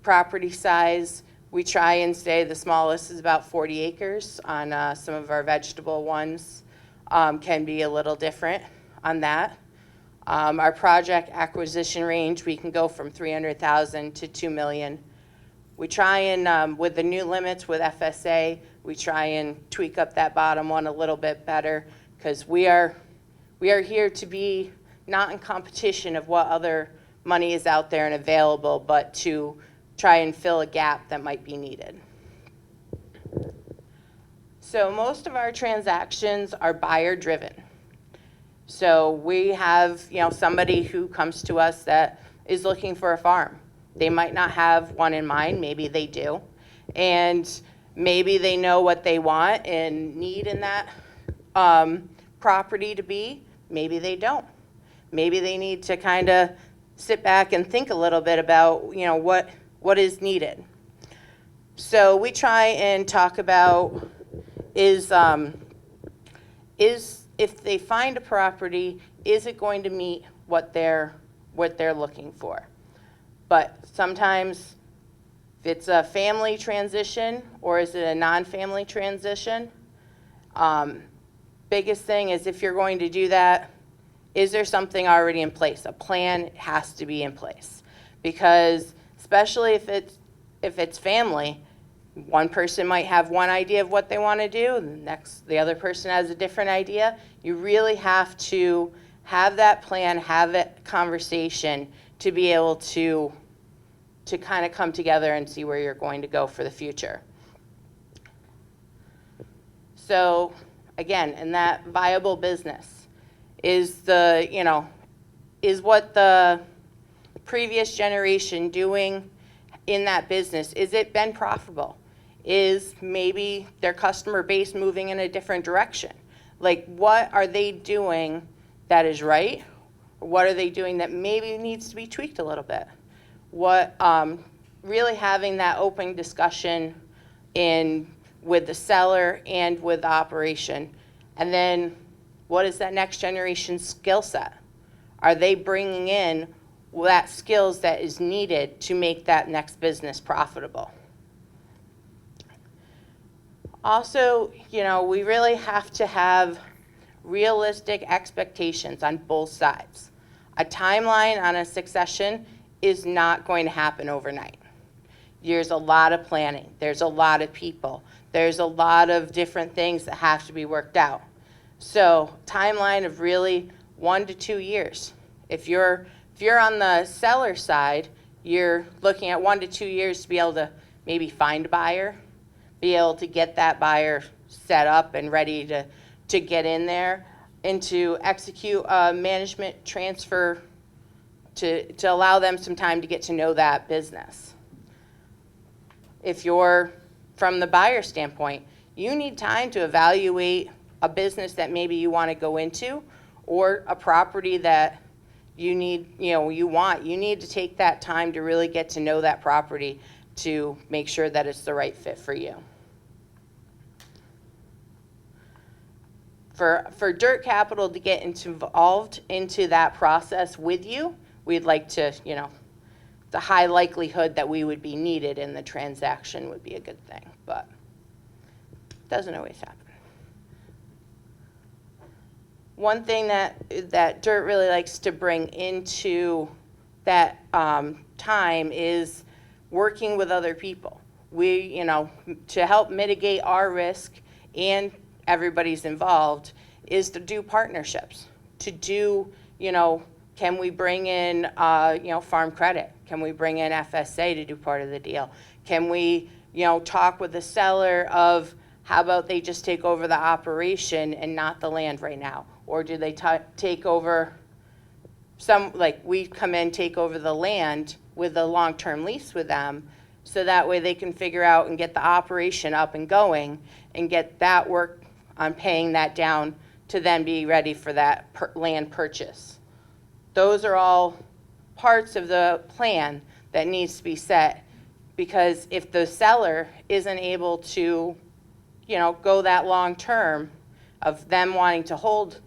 Property size, we try and say the smallest is about 40 acres. On some of our vegetable ones, can be a little different on that. Our project acquisition range, we can go from $300,000 to $2 million. We try and, with the new limits with FSA, we try and tweak up that bottom one a little bit better, because we are here to be not in competition of what other money is out there and available, but to try and fill a gap that might be needed. So most of our transactions are buyer driven. So we have, somebody who comes to us that is looking for a farm. They might not have one in mind, maybe they do. And maybe they know what they want and need in that property to be, maybe they don't. Maybe they need to kind of sit back and think a little bit about, what is needed. So we try and talk about is if they find a property, is it going to meet what they're looking for? But sometimes if it's a family transition or is it a non-family transition, biggest thing is if you're going to do that, is there something already in place? A plan has to be in place, because especially if it's family, one person might have one idea of what they want to do, and the other person has a different idea. You really have to have that plan, have that conversation to be able to kind of come together and see where you're going to go for the future. So again, in that viable business, is what the previous generation doing in that business, is it been profitable? Is maybe their customer base moving in a different direction? Like, what are they doing that is right? Or what are they doing that maybe needs to be tweaked a little bit? What, really having that open discussion with the seller and with the operation. And then what is that next generation skill set? Are they bringing in that skills that is needed to make that next business profitable? Also, we really have to have realistic expectations on both sides. A timeline on a succession is not going to happen overnight. There's a lot of planning. There's a lot of people. There's a lot of different things that have to be worked out. So timeline of really 1 to 2 years. If you're on the seller side, you're looking at 1 to 2 years to be able to maybe find a buyer, be able to get that buyer set up and ready to get in there, and to execute a management transfer to allow them some time to get to know that business. If you're from the buyer standpoint, you need time to evaluate a business that maybe you want to go into, or a property that you need, you need to take that time to really get to know that property to make sure that it's the right fit for you. For Dirt Capital to get involved into that process with you, we'd like to, the high likelihood that we would be needed in the transaction would be a good thing, but it doesn't always happen. One thing that Dirt really likes to bring into that time is working with other people. We, to help mitigate our risk and everybody's involved, is to do partnerships, to do, can we bring in, farm credit? Can we bring in FSA to do part of the deal? Can we, talk with the seller of how about they just take over the operation and not the land right now? Or do they take over we come in, take over the land with a long-term lease with them, so that way they can figure out and get the operation up and going and get that work on paying that down to then be ready for that land purchase. Those are all parts of the plan that needs to be set, because if the seller isn't able to, go that long term of them wanting to hold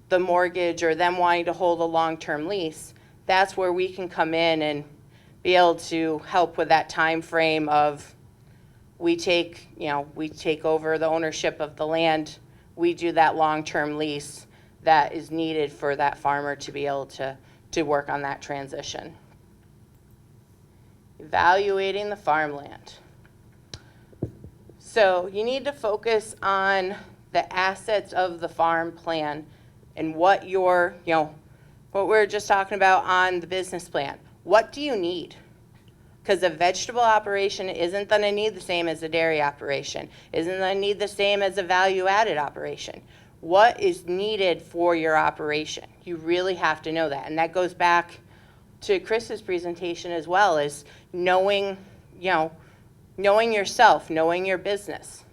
the mortgage or them wanting to hold a long-term lease, that's where we can come in and be able to help with that time frame of we take over the ownership of the land, we do that long-term lease that is needed for that farmer to be able to work on that transition. Evaluating the farmland. So you need to focus on the assets of the farm plan and what what we were just talking about on the business plan. What do you need? Because a vegetable operation isn't going to need the same as a dairy operation, isn't going to need the same as a value-added operation. What is needed for your operation? You really have to know that. And that goes back to Chris's presentation as well, is knowing yourself, knowing your business.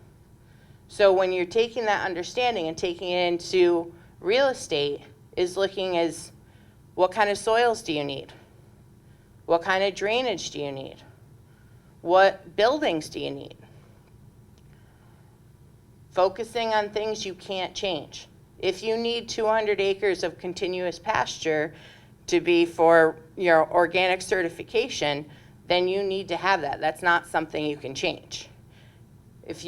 So when you're taking that understanding and taking it into real estate, is looking as what kind of soils do you need? What kind of drainage do you need? What buildings do you need? Focusing on things you can't change. If you need 200 acres of continuous pasture to be for your organic certification, then you need to have that. That's not something you can change. If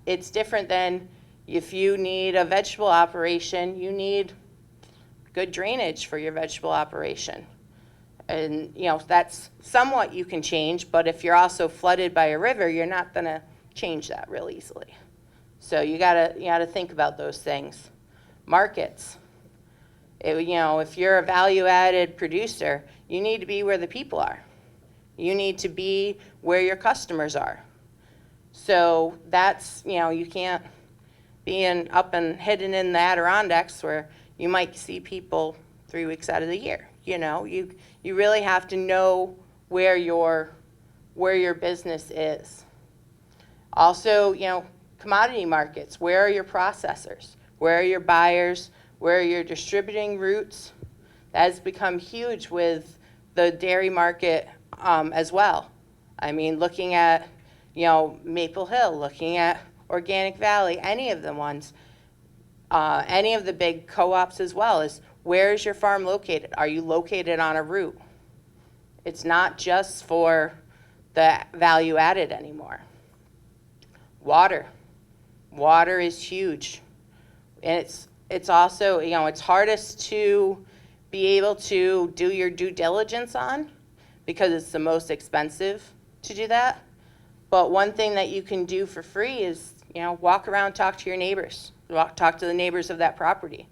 it's different than if you need a vegetable operation, you need good drainage for your vegetable operation. And, that's somewhat you can change, but if you're also flooded by a river, you're not going to change that real easily. So you gotta think about those things. Markets. If you're a value-added producer, you need to be where the people are. You need to be where your customers are. So that's, you can't be up and hidden in the Adirondacks where you might see people 3 weeks out of the year. You really have to know where your business is. Also, commodity markets. Where are your processors? Where are your buyers? Where are your distributing routes? That has become huge with the dairy market as well. I mean, looking at, Maple Hill, looking at Organic Valley, any of the ones, any of the big co-ops as well, is where is your farm located? Are you located on a route? It's not just for the value added anymore. Water. Water is huge. And it's also, it's hardest to be able to do your due diligence on because it's the most expensive to do that. But one thing that you can do for free is, walk around, talk to your neighbors, talk to the neighbors of that property.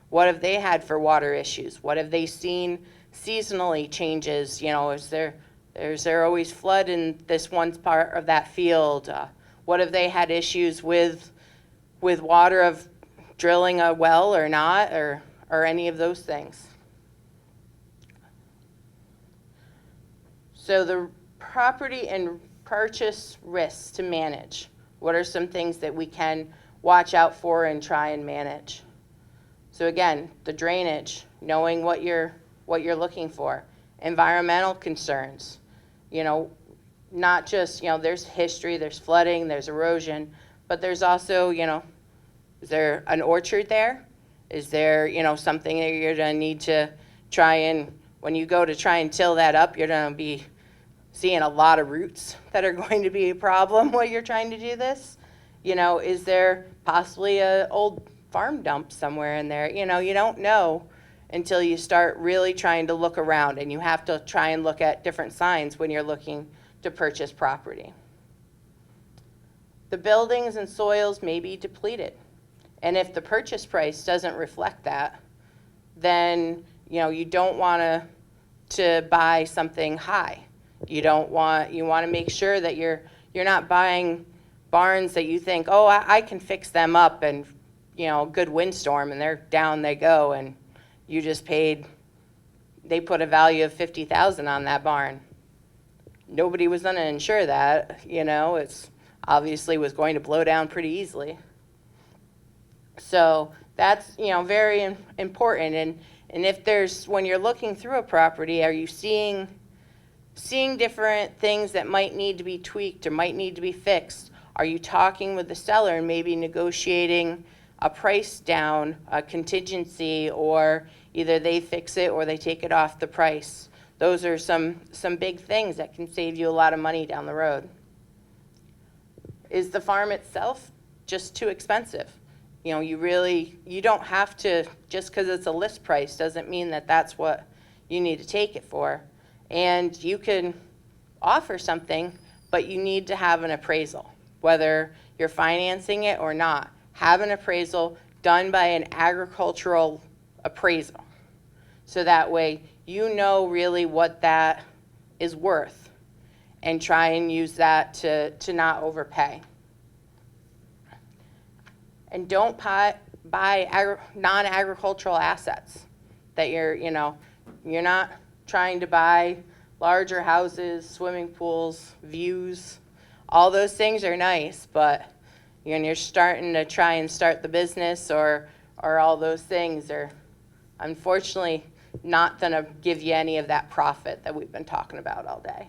What have they had for water issues? What have they seen seasonally changes? Is there always flood in this one part of that field? What have they had issues with water of drilling a well or not, or any of those things? So the property and purchase risks to manage. What are some things that we can watch out for and try and manage? So again, the drainage, knowing what you're looking for. Environmental concerns, not just, there's history, there's flooding, there's erosion, but there's also, is there an orchard there? Is there, something that you're going to need to try and, when you go to try and till that up, you're going to be seeing a lot of roots that are going to be a problem while you're trying to do this? Is there possibly an old farm dump somewhere in there? You don't know until you start really trying to look around, and you have to try and look at different signs when you're looking to purchase property. The buildings and soils may be depleted. And if the purchase price doesn't reflect that, then you don't want to buy something high. You want to make sure that you're not buying barns that you think, oh, I can fix them up, and good windstorm and they're down they go, and you just they put a value of $50,000 on that barn. Nobody was going to insure that, it's obviously was going to blow down pretty easily. So that's, very important. And if when you're looking through a property, are you seeing different things that might need to be tweaked or might need to be fixed? Are you talking with the seller and maybe negotiating a price down, a contingency, or either they fix it or they take it off the price? Those are some big things that can save you a lot of money down the road. Is the farm itself just too expensive? You don't have to, just because it's a list price doesn't mean that that's what you need to take it for. And you can offer something, but you need to have an appraisal, whether you're financing it or not. Have an appraisal done by an agricultural appraisal. So that way you know really what that is worth, and try and use that to not overpay. And don't buy non-agricultural assets that you're not trying to buy larger houses, swimming pools, views. All those things are nice, but when you're starting to try and start the business or all those things are unfortunately not going to give you any of that profit that we've been talking about all day.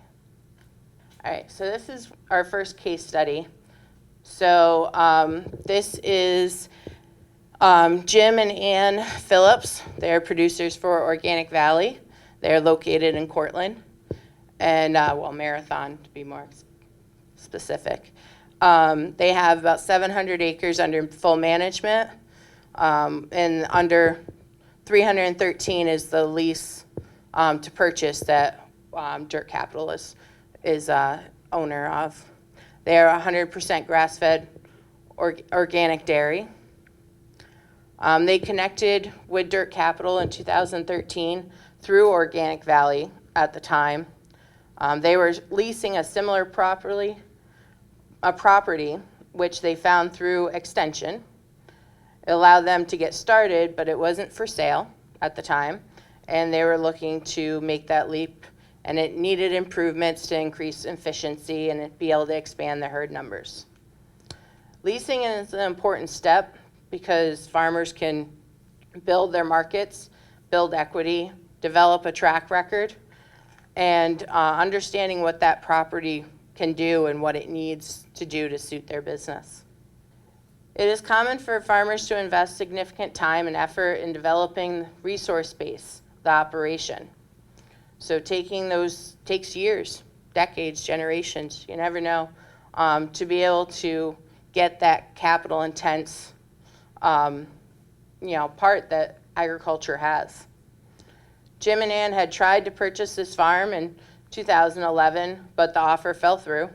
All right, so this is our first case study. So this is Jim and Ann Phillips. They're producers for Organic Valley. They're located in Cortland, and Marathon to be more specific. They have about 700 acres under full management, and under 313 is the lease to purchase that Dirt Capital is owner of. They are 100% grass-fed organic dairy. They connected with Dirt Capital in 2013 through Organic Valley at the time. They were leasing a similar property which they found through Extension. It allowed them to get started, but it wasn't for sale at the time, and they were looking to make that leap, and it needed improvements to increase efficiency and be able to expand the herd numbers. Leasing is an important step because farmers can build their markets, build equity, develop a track record, and understanding what that property can do and what it needs to do to suit their business. It is common for farmers to invest significant time and effort in developing resource base, the operation. So taking those takes years, decades, generations, you never know, to be able to get that capital intense part that agriculture has. Jim and Ann had tried to purchase this farm in 2011, but the offer fell through.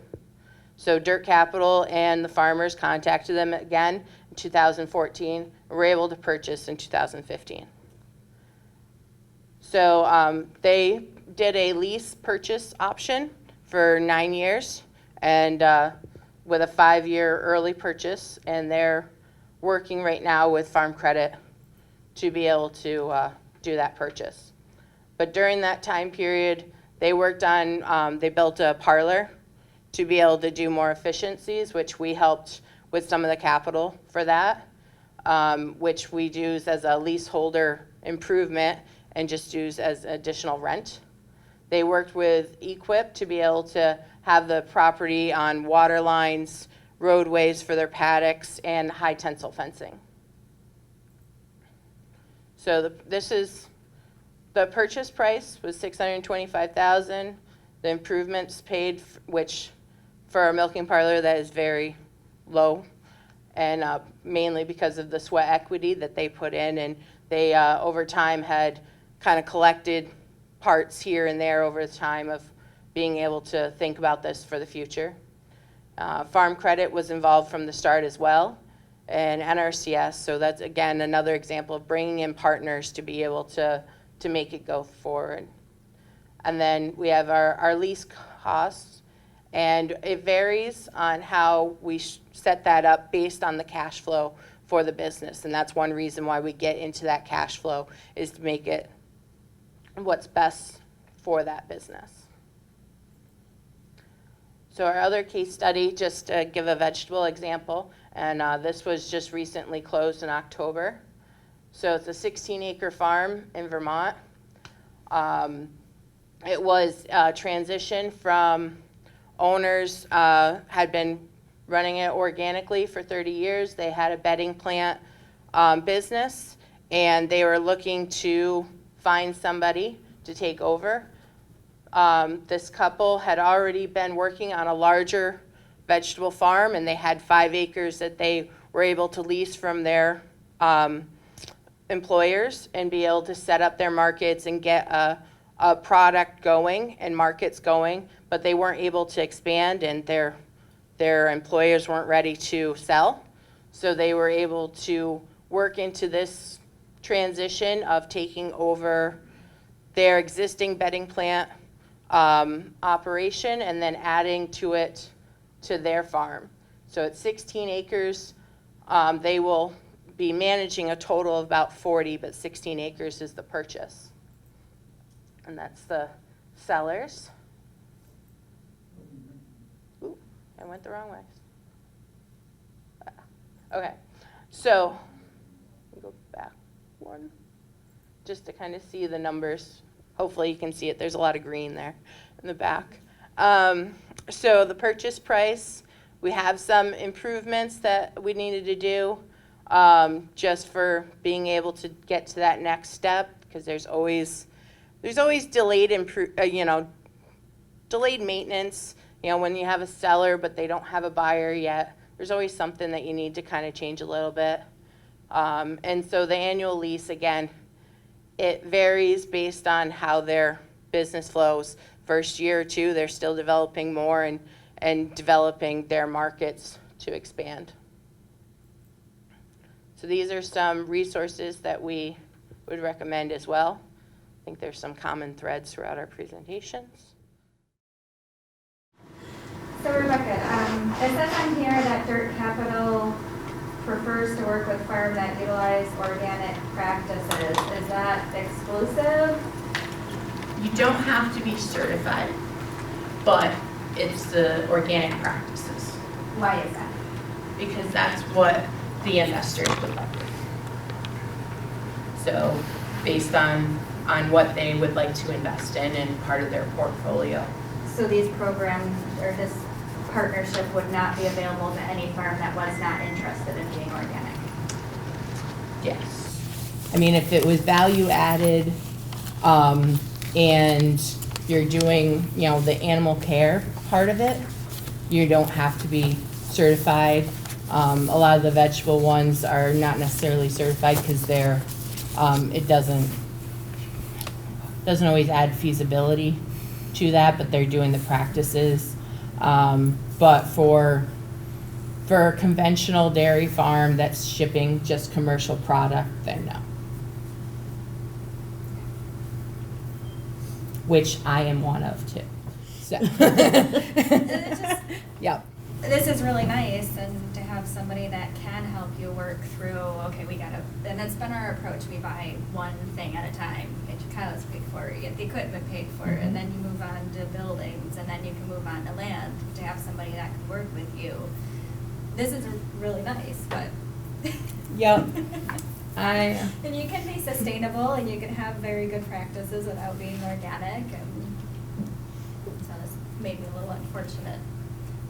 So Dirt Capital and the farmers contacted them again in 2014 and were able to purchase in 2015. So they did a lease purchase option for 9 years and with a 5-year early purchase, and they're working right now with Farm Credit to be able to do that purchase. But during that time period, they worked on, they built a parlor to be able to do more efficiencies, which we helped with some of the capital for that, which we use as a leaseholder improvement and just use as additional rent. They worked with Equip to be able to have the property on water lines, roadways for their paddocks, and high tensile fencing. So the purchase price was $625,000. The improvements paid, which for a milking parlor that is very low, and mainly because of the sweat equity that they put in, and they over time had kind of collected parts here and there over the time of being able to think about this for the future. Farm Credit was involved from the start as well, and NRCS, so that's again another example of bringing in partners to be able to make it go forward. And then we have our lease costs, and it varies on how we set that up based on the cash flow for the business, and that's one reason why we get into that cash flow, is to make it what's best for that business. So our other case study, just to give a vegetable example, and this was just recently closed in October. So it's a 16-acre farm in Vermont. It was a transition from owners had been running it organically for 30 years. They had a bedding plant business, and they were looking to find somebody to take over. This couple had already been working on a larger vegetable farm, and they had 5 acres that they were able to lease from their employers and be able to set up their markets and get a product going and markets going, but they weren't able to expand, and their employers weren't ready to sell. So they were able to work into this transition of taking over their existing bedding plant operation and then adding to it to their farm. So at 16 acres, they will be managing a total of about 40, but 16 acres is the purchase. And that's the sellers. Ooh, I went the wrong way. Okay, so let me go back one, just to kind of see the numbers. Hopefully you can see it. There's a lot of green there in the back. So the purchase price, we have some improvements that we needed to do just for being able to get to that next step, because there's always delayed delayed maintenance. You know, when you have a seller but they don't have a buyer yet, there's always something that you need to kind of change a little bit. And so the annual lease, again, It varies based on how their business flows. First year or two, they're still developing more and developing their markets to expand. So these are some resources that we would recommend as well. I think there's some common threads throughout our presentations. So Rebecca, it says on here that Dirt Capital prefers to work with farms that utilize organic practices. Is that exclusive? You don't have to be certified, but it's the organic practices, Why is that? because that's what the investors would like. So based on what they would like to invest in and part of their portfolio. So these programs or this partnership would not be available to any farm that was not interested in being organic? Yes. I mean, if it was value added, and you're doing, you know, the animal care part of it, you don't have to be certified. A lot of the vegetable ones are not necessarily certified because they're, it doesn't always add feasibility to that, but they're doing the practices. But for a conventional dairy farm that's shipping just commercial product, then no. Which I am one of too. So. Yep. This is really nice, and to have somebody that can help you work through, okay, we gotta, and that's been our approach, we buy one thing at a time. Get your cows paid for, you get the equipment paid for, and then you move on to buildings, and then you can move on to land. To have somebody that can work with you, this is really nice, but. Yep. And you can be sustainable, and you can have very good practices without being organic, and so this may be a little unfortunate.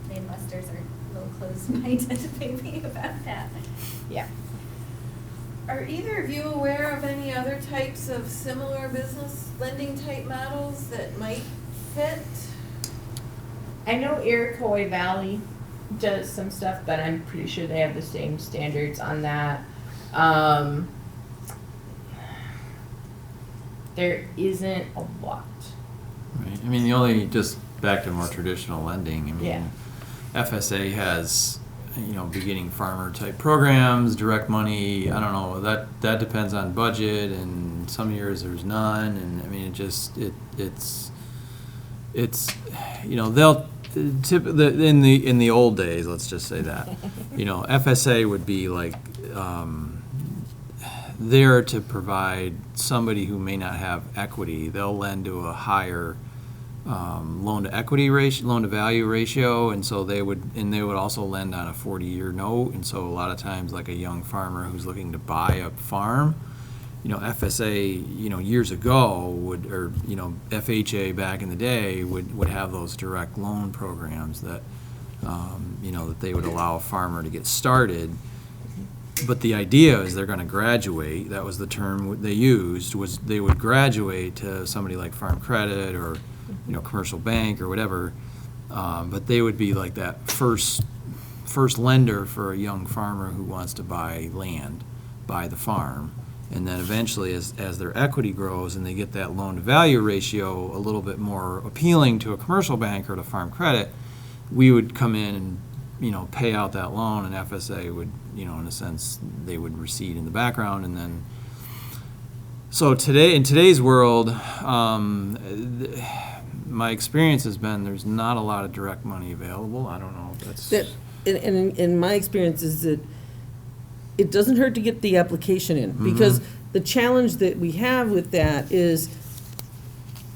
The investors are a little closed-minded maybe about that. Yeah. Are either of you aware of any other types of similar business lending type models that might fit? I know Iroquois Valley does some stuff, but I'm pretty sure they have the same standards on that. There isn't a lot. Right. I mean, the only, just back to more traditional lending, I mean, Yeah. FSA has, you know, beginning farmer type programs, direct money, I don't know, that depends on budget, and some years there's none, and I mean, it's, you know, they'll, in the old days, let's just say that, you know, FSA would be like, there to provide somebody who may not have equity. They'll lend to a higher loan to equity ratio, loan to value ratio, and so they would also lend on a 40-year note. And so a lot of times, like a young farmer who's looking to buy a farm, you know, FSA, you know, years ago would, or you know, FHA back in the day would have those direct loan programs that, you know, that they would allow a farmer to get started. But the idea is they're going to graduate. That was the term they used, was they would graduate to somebody like Farm Credit or, you know, commercial bank or whatever. But they would be like that first lender for a young farmer who wants to buy land, buy the farm. And then eventually, as their equity grows and they get that loan to value ratio a little bit more appealing to a commercial bank or to Farm Credit, we would come in and, you know, pay out that loan, and FSA would, you know, in a sense, they would recede in the background. And then, so today, in today's world, my experience has been there's not a lot of direct money available. I don't know if that's... In my experience is that it doesn't hurt to get the application in, because the challenge that we have with that is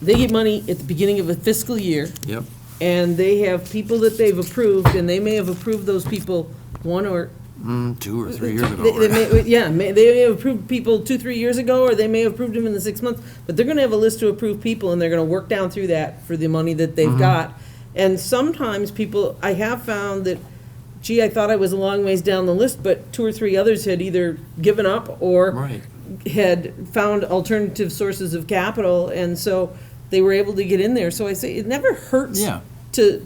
they get money at the beginning of a fiscal year. Yep. And they have people that they've approved, and they may have approved those people 1 or 2 or 3 years ago. They may have approved people 2-3 years ago, or they may have approved them in the 6 months, but they're gonna have a list of approved people, and they're gonna work down through that for the money that they've got. And sometimes people, I have found that, gee, I thought I was a long ways down the list, but 2 or 3 others had either given up or Right. had found alternative sources of capital, and so they were able to get in there. So I say, it never hurts Yeah. to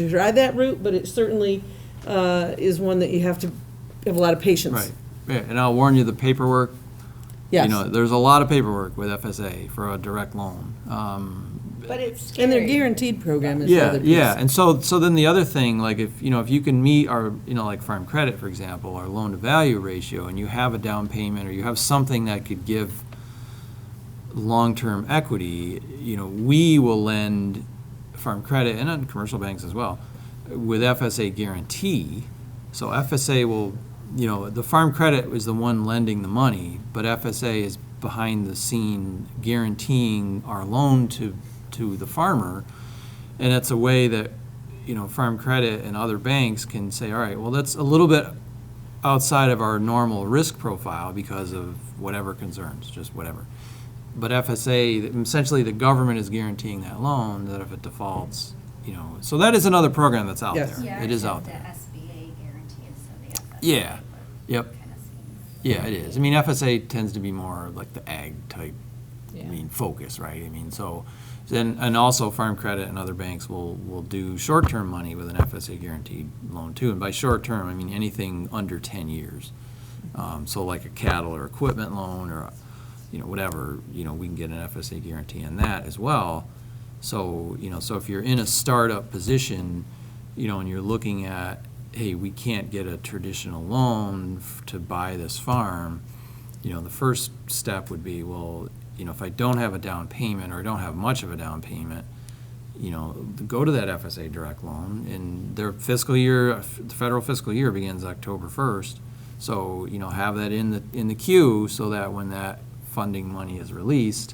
try that route, but it certainly is one that you have to have a lot of patience. Right. Yeah, and I'll warn you, the paperwork Yes. You know, there's a lot of paperwork with FSA for a direct loan. But it's And their scary. guaranteed program is the Yeah, other piece. yeah, and so then the other thing, like if you can meet our, like farm credit, for example, our loan to value ratio, and you have a down payment, or you have something that could give long-term equity, we will lend farm credit, and on commercial banks as well, with FSA guarantee. So FSA will, the farm credit is the one lending the money, but FSA is behind the scene guaranteeing our loan to the farmer. And it's a way that, farm credit and other banks can say, all right, well, that's a little bit outside of our normal risk profile because of whatever concerns, just whatever. But FSA, essentially the government is guaranteeing that loan, that if it defaults, so that is another program that's out Yes. there. Yeah, It is actually, out the there. SBA guarantees of the FSA. Yeah, yep. Kind of schemes. Yeah, it is. I mean, FSA tends to be more like the ag type, Yeah. focus, right? I mean, so, then, and also Farm Credit and other banks will do short-term money with an FSA guaranteed loan too. And by short-term, I mean anything under 10 years. So like a cattle or equipment loan or, whatever, we can get an FSA guarantee on that as well. So, so if you're in a startup position, and you're looking at, hey, we can't get a traditional loan to buy this farm, the first step would be, well, if I don't have a down payment or don't have much of a down payment, go to that FSA direct loan, and their fiscal year, the federal fiscal year begins October 1st. So, have that in the queue so that when that funding money is released,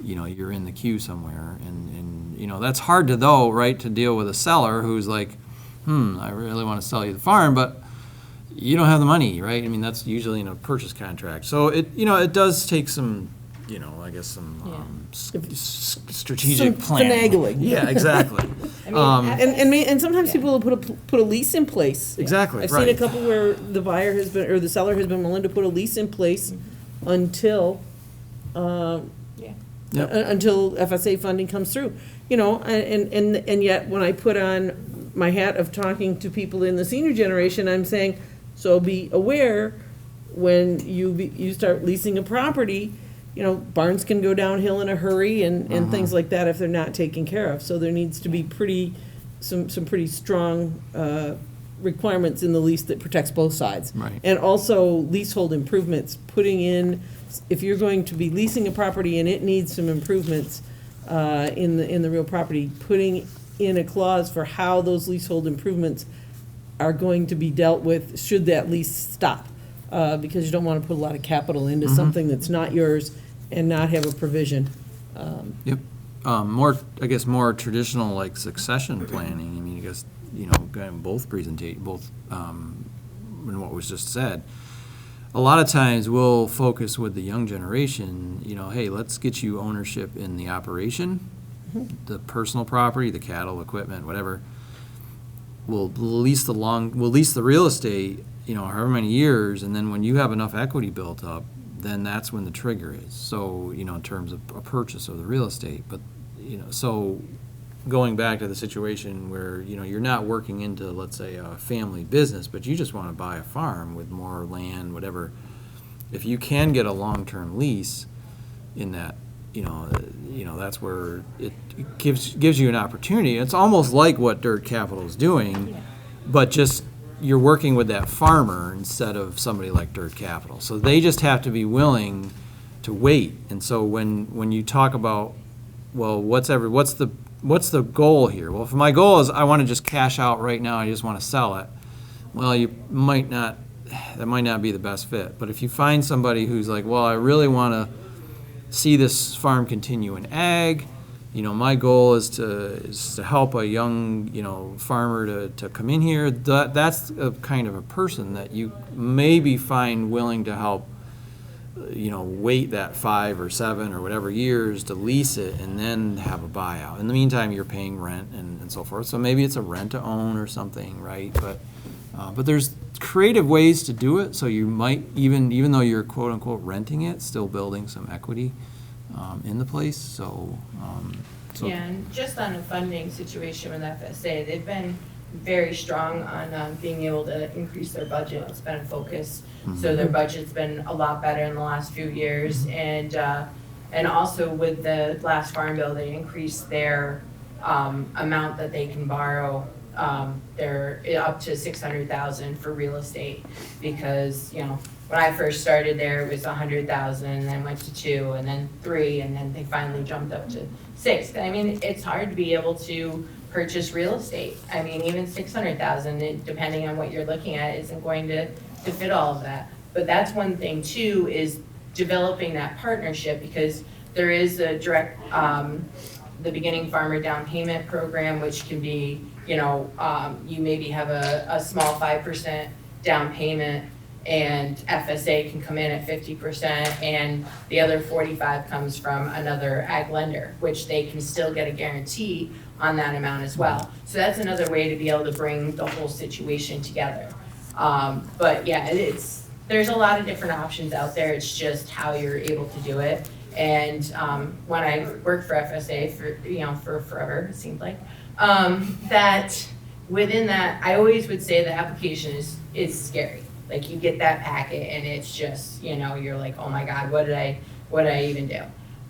you're in the queue somewhere. And that's hard to right, to deal with a seller who's like, I really want to sell you the farm, but you don't have the money, right? I mean, that's usually in a purchase contract. So it does take some, I guess some strategic Some planning. finagling. Yeah, exactly. And sometimes people will put a lease in place. Exactly, I've seen a right. couple where the buyer has been, or the seller has been willing to put a lease in place until, Yep. until FSA funding comes through. And yet when I put on my hat of talking to people in the senior generation, I'm saying, so be aware when you start leasing a property, barns can go downhill in a hurry and things like that if they're not taken care of. So there needs to be some pretty strong requirements in the lease that protects both sides. Right. And also leasehold improvements, putting in, if you're going to be leasing a property and it needs some improvements in the real property, putting in a clause for how those leasehold improvements are going to be dealt with should that lease stop. Because you don't want to put a lot of capital into something that's not yours and not have a provision. Yep. More traditional like succession planning. I mean, I guess, both in what was just said. A lot of times we'll focus with the young generation, hey, let's get you ownership in the operation, the personal property, the cattle, equipment, whatever. We'll lease the real estate, however many years, and then when you have enough equity built up, then that's when the trigger is. So, in terms of a purchase of the real estate. But, so going back to the situation where, you're not working into, let's say, a family business, but you just want to buy a farm with more land, whatever. If you can get a long-term lease in that, that's where it gives you an opportunity. It's almost like what Dirt Capital is doing, but just you're working with that farmer instead of somebody like Dirt Capital. So they just have to be willing to wait. And so when you talk about, well, what's the goal here? Well, if my goal is I want to just cash out right now, I just want to sell it. Well, that might not be the best fit. But if you find somebody who's like, well, I really want to see this farm continue in ag, my goal is to help a young, farmer to come in here. That's a kind of a person that you maybe find willing to help, wait that 5 or 7 or whatever years to lease it and then have a buyout. In the meantime, you're paying rent and so forth. So maybe it's a rent to own or something, right? But there's creative ways to do it. So you might, even though you're quote unquote renting it, still building some equity in the place. So Yeah, and just on the funding situation with FSA, they've been very strong on being able to increase their budget. It's been a focus. So their budget's been a lot better in the last few years. And also with the last farm bill, they increased their amount that they can borrow. They're up to 600,000 for real estate, because, you know, when I first started there, it was 100,000, and then went to 2, and then 3, and then they finally jumped up to 6. I mean, it's hard to be able to purchase real estate. I mean, even 600,000, depending on what you're looking at, isn't going to fit all of that. But that's one thing too, is developing that partnership, because there is a direct, the beginning farmer down payment program, which can be, you know, you maybe have a small 5% down payment, and FSA can come in at 50%, and the other 45 comes from another ag lender, which they can still get a guarantee on that amount as well. So that's another way to be able to bring the whole situation together. But yeah, there's a lot of different options out there. It's just how you're able to do it. And when I worked for FSA for forever, it seemed like, that within that, I always would say the application is scary. Like, you get that packet and it's just, you know, you're like, oh my God, what did I even do?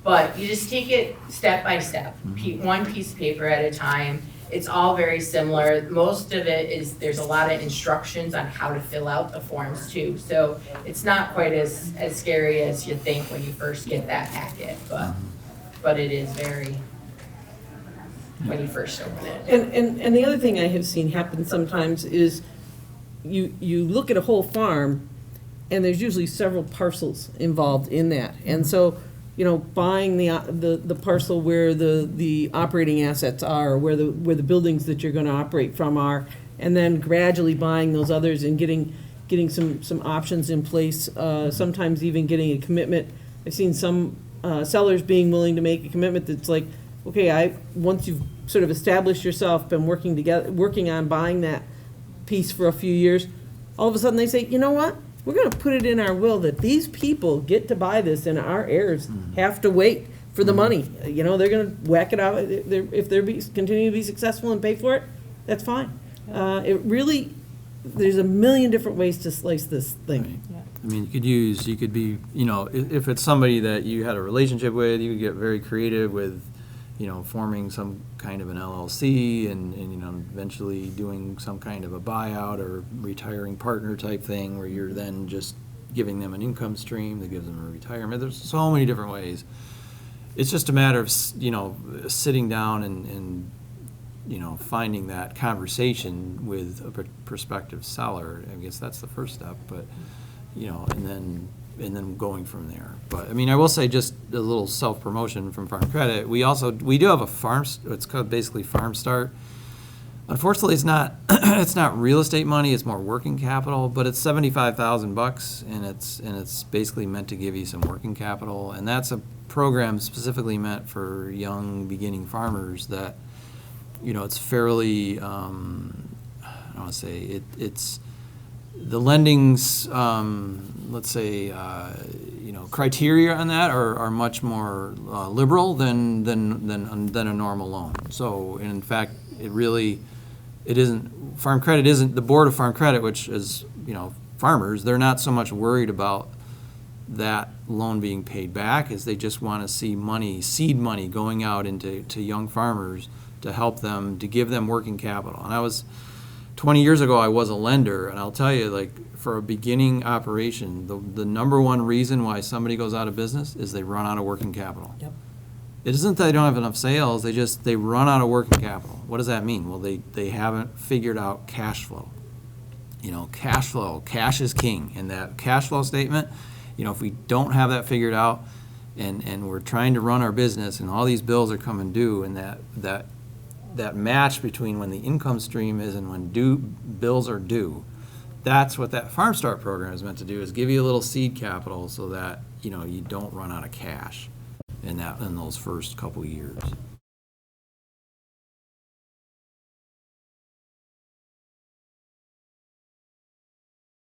But you just take it step by step, one piece of paper at a time. It's all very similar. Most of it is, there's a lot of instructions on how to fill out the forms too. So it's not quite as scary as you think when you first get that packet, but it is very, when you first open it. And the other thing I have seen happen sometimes is you look at a whole farm, and there's usually several parcels involved in that. And so, you know, buying the parcel where the operating assets are, or where the buildings that you're gonna operate from are, and then gradually buying those others and getting some options in place, sometimes even getting a commitment. I've seen some sellers being willing to make a commitment that's like, okay, once you've sort of established yourself, been working on buying that piece for a few years, all of a sudden they say, you know what? We're gonna put it in our will that these people get to buy this, and our heirs have to wait for the money. You know, they're gonna whack it out. If they're continue to be successful and pay for it, that's fine. There's a million different ways to slice this thing. Right. I mean, you could be, you know, if it's somebody that you had a relationship with, you could get very creative with, you know, forming some kind of an LLC and you know, eventually doing some kind of a buyout or retiring partner type thing, where you're then just giving them an income stream that gives them a retirement. There's so many different ways. It's just a matter of, you know, sitting down and you know, finding that conversation with a prospective seller. I guess that's the first step, but, you know, and then going from there. But I mean, I will say, just a little self-promotion from Farm Credit. We do have a farm. It's called basically Farm Start. Unfortunately, it's not it's not real estate money. It's more working capital. But it's $75,000, and it's basically meant to give you some working capital. And that's a program specifically meant for young beginning farmers. That, you know, it's fairly. I don't want to say it's. The lending's, let's say, you know, criteria on that are much more liberal than a normal loan. So, in fact, it isn't. Farm Credit isn't, the board of Farm Credit, which is, you know, farmers. They're not so much worried about that loan being paid back, as they just want to see seed money going out into young farmers to help them, to give them working capital. And 20 years ago, I was a lender, and I'll tell you, like, for a beginning operation, the number one reason why somebody goes out of business is they run out of working capital. Yep. It isn't that they don't have enough sales, they run out of working capital. What does that mean? Well, they haven't figured out cash flow. You know, cash is king. And that cash flow statement, you know, if we don't have that figured out, and we're trying to run our business, and all these bills are coming due, and that match between when the income stream is and when bills are due, that's what that Farm Start program is meant to do, is give you a little seed capital so that, you know, you don't run out of cash in those first couple years.